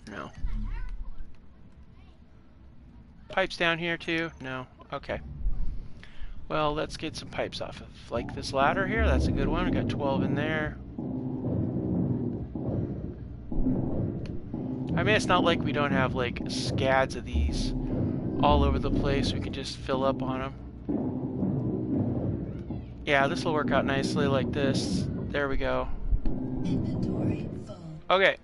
No. Pipes down here too? No. Okay. Well, let's get some pipes off of like this ladder here. That's a good one. We got 12 in there. I mean, it's not like we don't have like scads of these all over the place. We can just fill up on them. Yeah, this will work out nicely like this. There we go. Inventory full. Okay.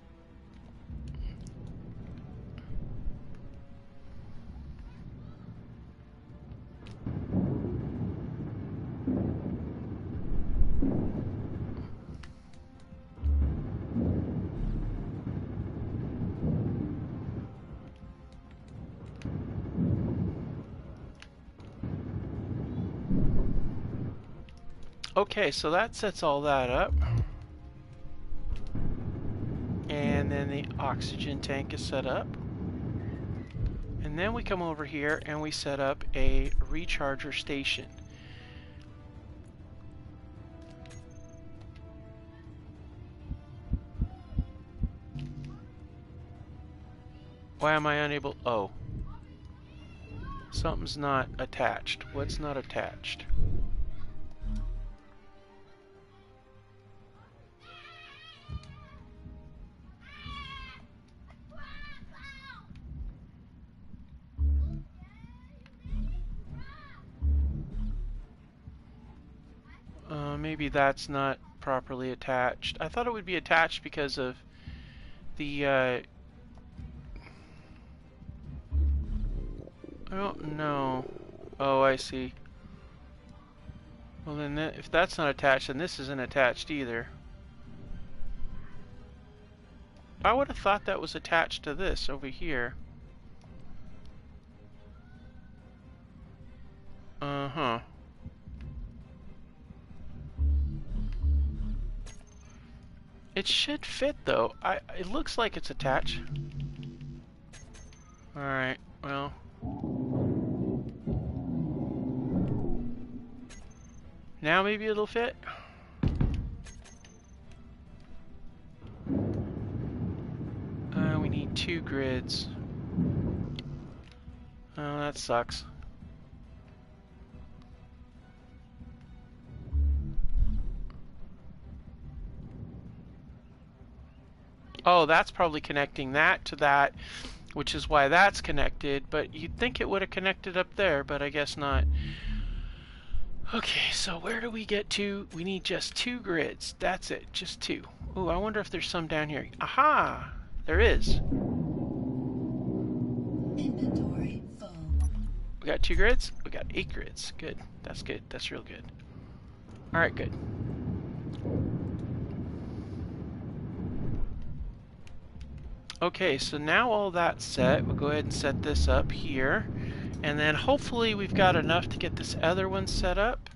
Okay, so that sets all that up. And then the oxygen tank is set up. And then we come over here and we set up a recharger station. Why am I unable? Oh. Something's not attached. What's not attached? Maybe that's not properly attached. I thought it would be attached because of the I don't know. Oh, I see. Well, then if that's not attached, then this isn't attached either. I would have thought that was attached to this over here. Uh-huh. It should fit though. It looks like it's attached. Alright, well. Now maybe it'll fit. We need 2 grids. Oh, that sucks. Oh, that's probably connecting that to that, which is why that's connected, but you'd think it would have connected up there, but I guess not. Okay, so where do we get to? We need just 2 grids. That's it, just 2. Ooh, I wonder if there's some down here. Aha! There is. Inventory full. We got 2 grids. We got 8 grids. Good. That's good. That's real good. All right, good. Okay, so now all that's set. We'll go ahead and set this up here. And then hopefully we've got enough to get this other one set up.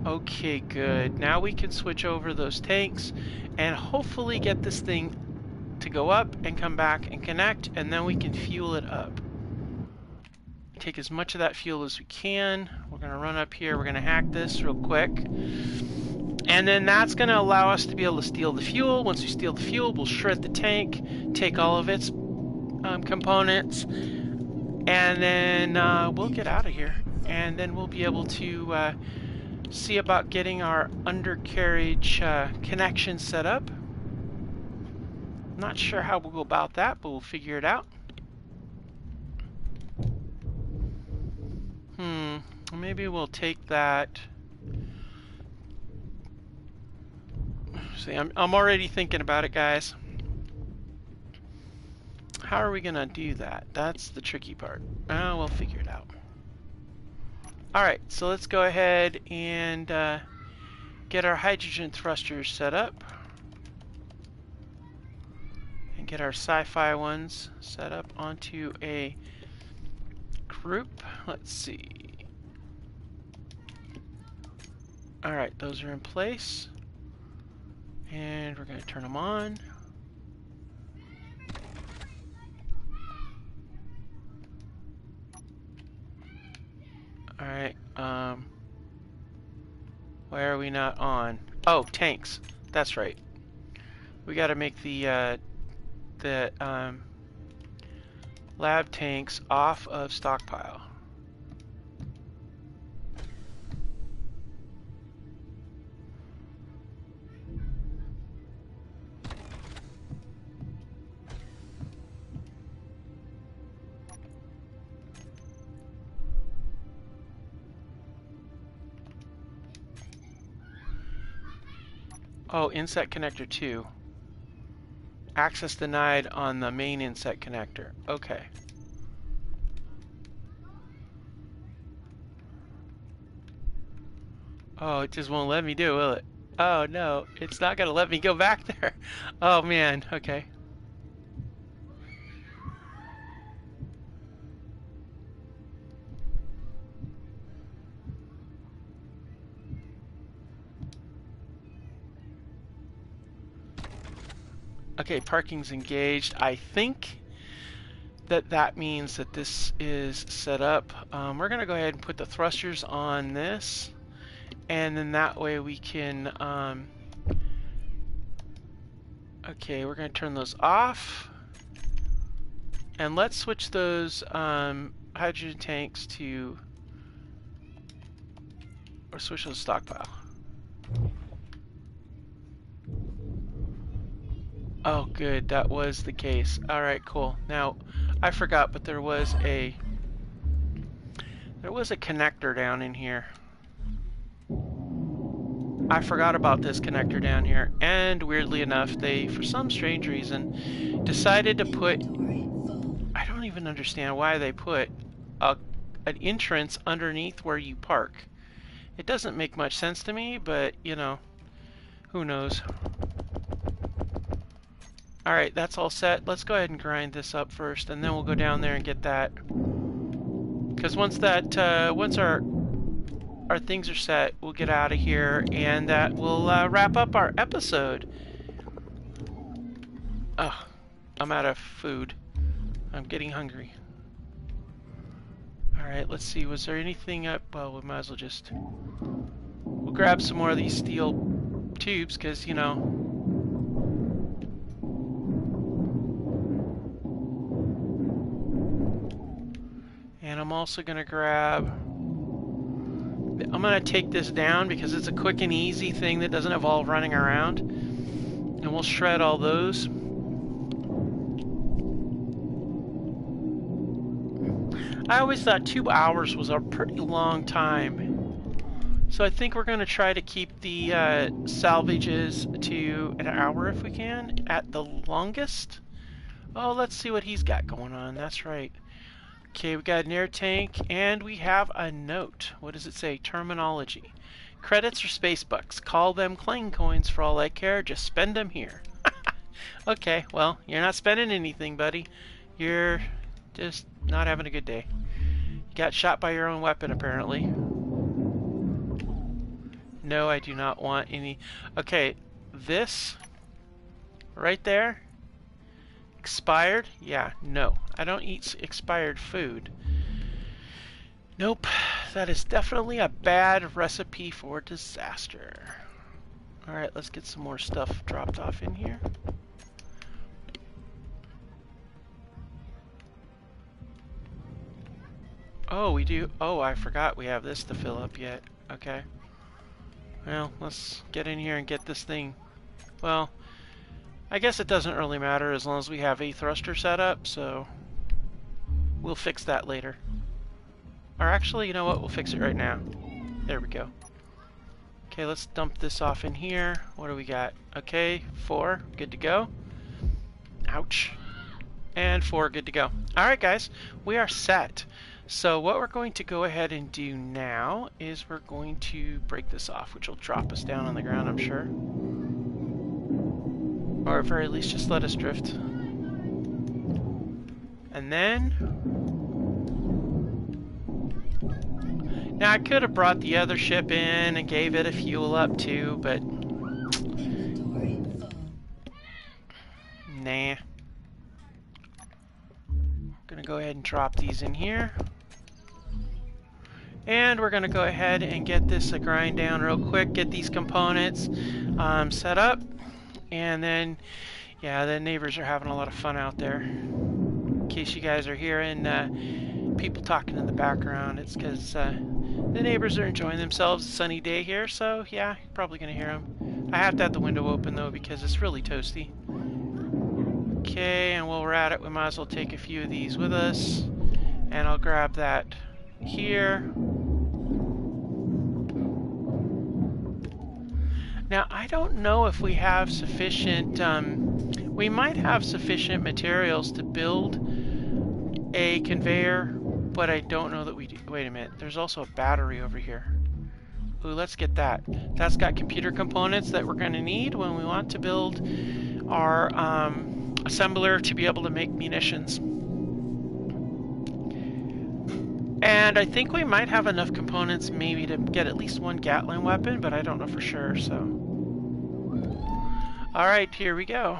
Okay, good. Now we can switch over those tanks and hopefully get this thing to go up and come back and connect, and then we can fuel it up. Take as much of that fuel as we can. We're going to run up here. We're going to hack this real quick. And then that's going to allow us to be able to steal the fuel. Once we steal the fuel, we'll shred the tank, take all of its components, and then we'll get out of here. And then we'll be able to see about getting our undercarriage connection set up. Not sure how we'll go about that, but we'll figure it out. Maybe we'll take that. See, I'm already thinking about it, guys. How are we gonna do that? That's the tricky part. We'll figure it out. Alright, so let's go ahead and get our hydrogen thrusters set up. And get our sci-fi ones set up onto a group. Let's see. Alright, those are in place. And we're going to turn them on. Alright, why are we not on? Oh, tanks. That's right. We got to make the lab tanks off of stockpile. Oh, inset connector 2. Access denied on the main inset connector. Okay. Oh, it just won't let me do, will it? Oh no, it's not gonna let me go back there. Oh man, okay. Okay, parking's engaged. I think that means that this is set up. We're gonna go ahead and put the thrusters on this, and then that way we can okay, we're gonna turn those off, and let's switch those hydrogen tanks to, or switch to the stockpile. Oh, good. That was the case. All right, cool. Now, I forgot, but there was a connector down in here. I forgot about this connector down here, and weirdly enough, they, for some strange reason, decided to put. I don't even understand why they put an entrance underneath where you park. It doesn't make much sense to me, but you know, who knows. Alright, that's all set. Let's go ahead and grind this up first, and then we'll go down there and get that. Because once our things are set, we'll get out of here, and that will wrap up our episode. Oh, I'm out of food. I'm getting hungry. Alright, let's see. Was there anything up? Well, we might as well just... We'll grab some more of these steel tubes, because, you know... And I'm also going to grab... I'm going to take this down because it's a quick and easy thing that doesn't involve running around. And we'll shred all those. I always thought 2 hours was a pretty long time. So I think we're going to try to keep the salvages to an hour if we can, at the longest. Oh, let's see what he's got going on. That's right. Okay, we got an air tank, and we have a note. What does it say? Terminology. Credits or space bucks. Call them Clang coins for all I care. Just spend them here. Okay, well, you're not spending anything, buddy. You're just not having a good day. You got shot by your own weapon, apparently. No, I do not want any. Okay, this right there. Expired? Yeah, no. I don't eat expired food. Nope. That is definitely a bad recipe for disaster. Alright, let's get some more stuff dropped off in here. Oh, we do. Oh, I forgot we have this to fill up yet. Okay. Well, let's get in here and get this thing. Well, I guess it doesn't really matter as long as we have a thruster set up, so we'll fix that later. Or actually, you know what? We'll fix it right now. There we go. Okay, let's dump this off in here. What do we got? Okay, 4. Good to go. Ouch. And 4. Good to go. Alright, guys. We are set. So what we're going to go ahead and do now is we're going to break this off, which will drop us down on the ground, I'm sure. Or at very least just let us drift. And then... Now I could have brought the other ship in and gave it a fuel up too, but... Inventory full. Nah. I'm gonna go ahead and drop these in here. And we're gonna go ahead and get this a grind down real quick, get these components set up, and then, yeah, the neighbors are having a lot of fun out there. In case you guys are hearing people talking in the background, it's because the neighbors are enjoying themselves. It's a sunny day here, so yeah, you're probably gonna hear them. I have to have the window open though because it's really toasty. Okay, and while we're at it, we might as well take a few of these with us, and I'll grab that here. Now, I don't know if we have sufficient, we might have sufficient materials to build a conveyor, but I don't know that we do. Wait a minute, there's also a battery over here. Ooh, let's get that. That's got computer components that we're going to need when we want to build our assembler to be able to make munitions. And I think we might have enough components maybe to get at least one Gatling weapon, but I don't know for sure, so. Alright, here we go.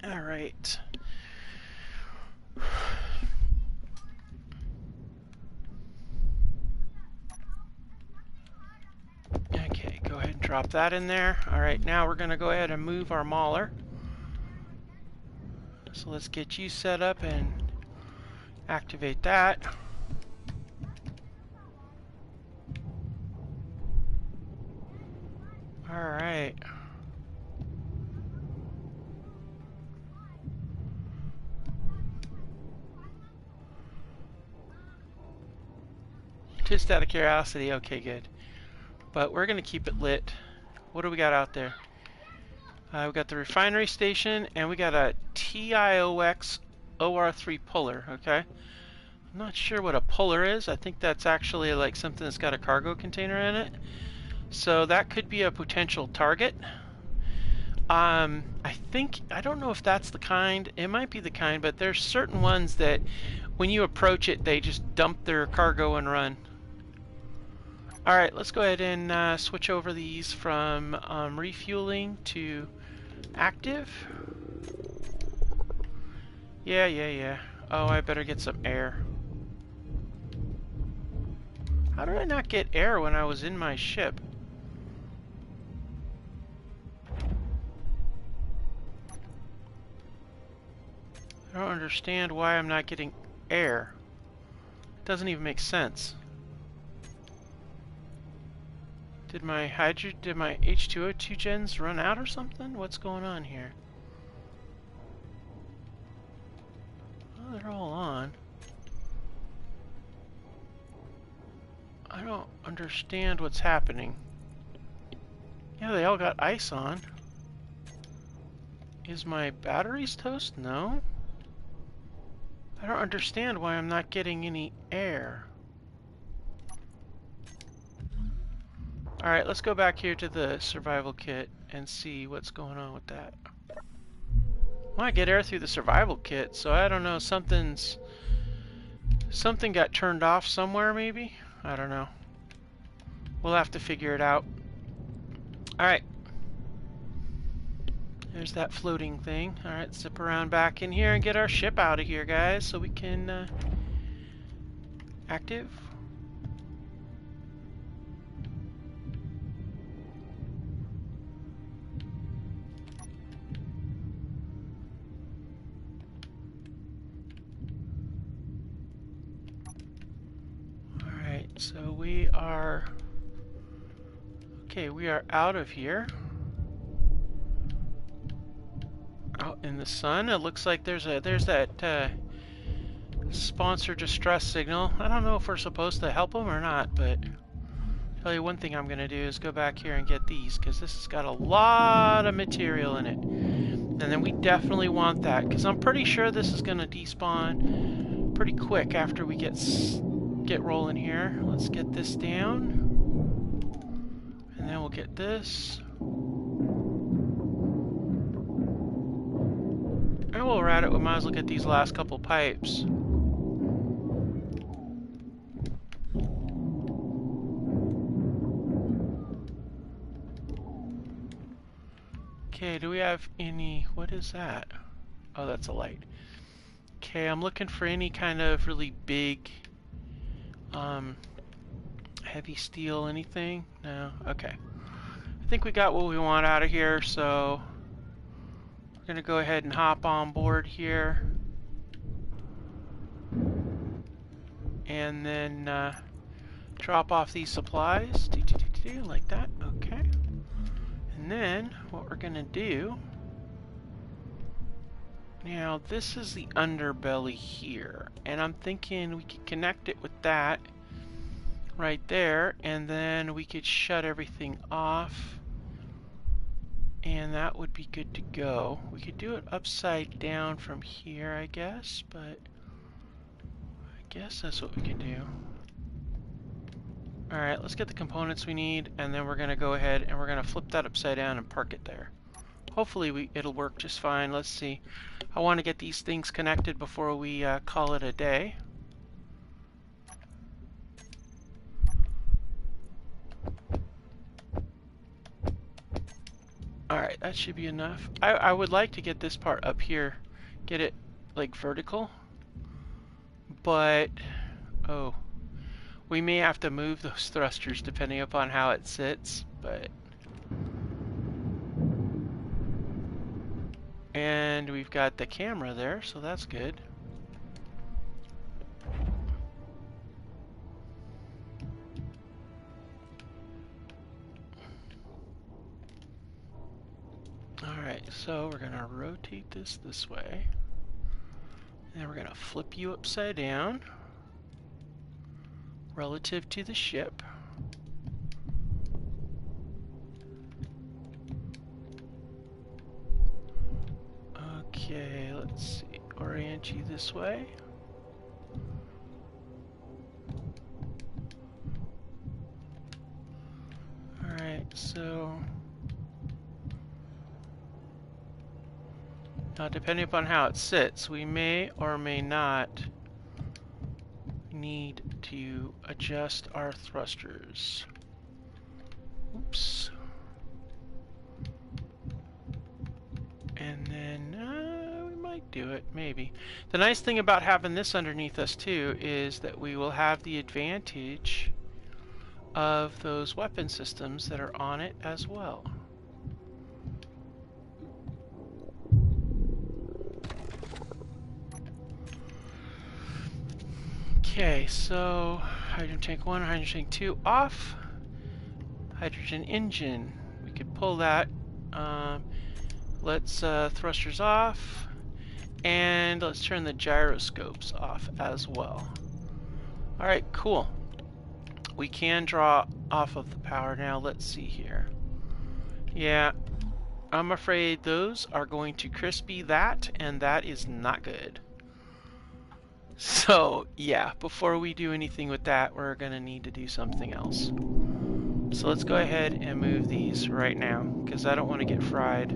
Alright. Okay, go ahead and drop that in there. Alright, now we're going to go ahead and move our mauler. So let's get you set up and activate that. Alright. Just out of curiosity, okay, good. But we're going to keep it lit. What do we got out there? We got the refinery station, and we got a TIOX OR3 puller, okay? I'm not sure what a puller is. I think that's actually like something that's got a cargo container in it. So that could be a potential target. I don't know if that's the kind. It might be the kind, but there's certain ones that when you approach it, they just dump their cargo and run. Alright, let's go ahead and switch over these from refueling to active. Yeah. Oh, I better get some air. How did I not get air when I was in my ship? I don't understand why I'm not getting air. It doesn't even make sense. Did my H2O2 gens run out or something? What's going on here? Oh, they're all on. I don't understand what's happening. Yeah, they all got ice on. Is my batteries toast? No. I don't understand why I'm not getting any air. Alright, let's go back here to the survival kit and see what's going on with that. Well, I get air through the survival kit, so I don't know, something got turned off somewhere maybe? I don't know. We'll have to figure it out. Alright. There's that floating thing. Alright, zip around back in here and get our ship out of here, guys, so we can active. Alright, so we are out of here. Out in the sun. It looks like there's that sponsor distress signal. I don't know if we're supposed to help them or not, but I'll tell you one thing I'm gonna do is go back here and get these, because this has got a lot of material in it. And then we definitely want that, because I'm pretty sure this is gonna despawn pretty quick after we get rolling here. Let's get this down. And then we'll get this. And while we're at it, we might as well get these last couple pipes. Okay, do we have any... What is that? Oh, that's a light. Okay, I'm looking for any kind of really big... heavy steel, anything? No? Okay. I think we got what we want out of here, so... We're gonna go ahead and hop on board here. And then drop off these supplies. Like that. Okay. And then what we're gonna do... Now this is the underbelly here. And I'm thinking we could connect it with that right there. And then we could shut everything off. And that would be good to go. We could do it upside down from here, I guess, but I guess that's what we can do. Alright, let's get the components we need, and then we're going to go ahead and we're going to flip that upside down and park it there. Hopefully it'll work just fine. Let's see. I want to get these things connected before we call it a day. Alright, that should be enough. I would like to get this part up here, get it like vertical, but oh, we may have to move those thrusters depending upon how it sits, but and we've got the camera there, so that's good. Alright, so we're going to rotate this way. And then we're going to flip you upside down relative to the ship. Okay, let's see. Orient you this way. Alright, so... Now, depending upon how it sits, we may or may not need to adjust our thrusters. Oops. And then we might do it, maybe. The nice thing about having this underneath us too is that we will have the advantage of those weapon systems that are on it as well. Okay, so hydrogen tank 1, hydrogen tank 2 off. Hydrogen engine, we could pull that. Let's thrusters off, and let's turn the gyroscopes off as well. Alright, cool. We can draw off of the power now. Let's see here. Yeah, I'm afraid those are going to crispy that, and that is not good. So, yeah, before we do anything with that, we're going to need to do something else. So let's go ahead and move these right now, because I don't want to get fried.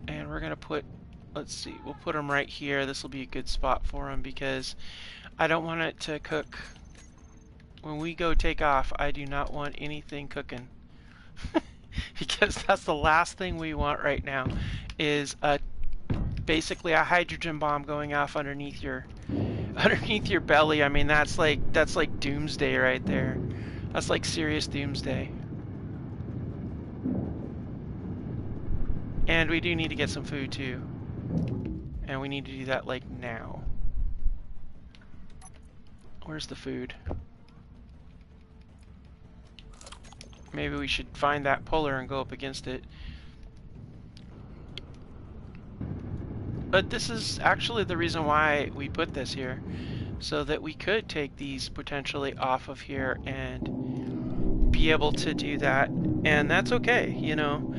And we're going to put, let's see, we'll put them right here. This will be a good spot for them, because I don't want it to cook. When we go take off, I do not want anything cooking. Because that's the last thing we want right now, is basically a hydrogen bomb going off underneath your belly. I mean, that's like doomsday right there. That's like serious doomsday. And we do need to get some food too. And we need to do that like now. Where's the food? Maybe we should find that puller and go up against it. But this is actually the reason why we put this here, so that we could take these potentially off of here and be able to do that. And that's okay, you know.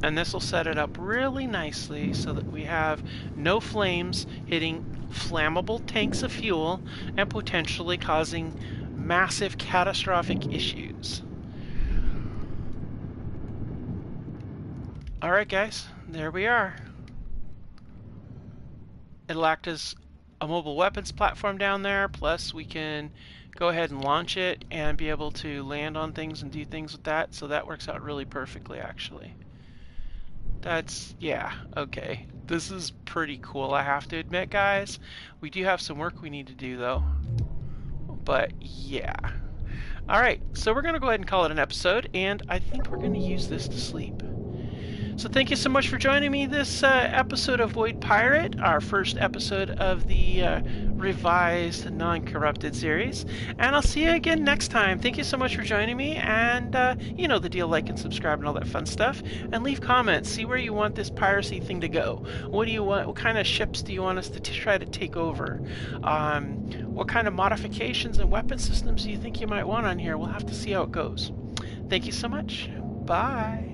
And this will set it up really nicely so that we have no flames hitting flammable tanks of fuel and potentially causing massive catastrophic issues. Alright guys, there we are. It'll act as a mobile weapons platform down there, plus we can go ahead and launch it and be able to land on things and do things with that, so that works out really perfectly actually. That's, yeah, okay. This is pretty cool, I have to admit, guys. We do have some work we need to do, though. But, yeah. Alright, so we're going to go ahead and call it an episode, and I think we're going to use this to sleep. So thank you so much for joining me this episode of Void Pirate, our first episode of the revised non-corrupted series. And I'll see you again next time. Thank you so much for joining me, and you know the deal, like and subscribe and all that fun stuff. And leave comments, see where you want this piracy thing to go. What do you want? What kind of ships do you want us to try to take over? What kind of modifications and weapon systems do you think you might want on here? We'll have to see how it goes. Thank you so much. Bye.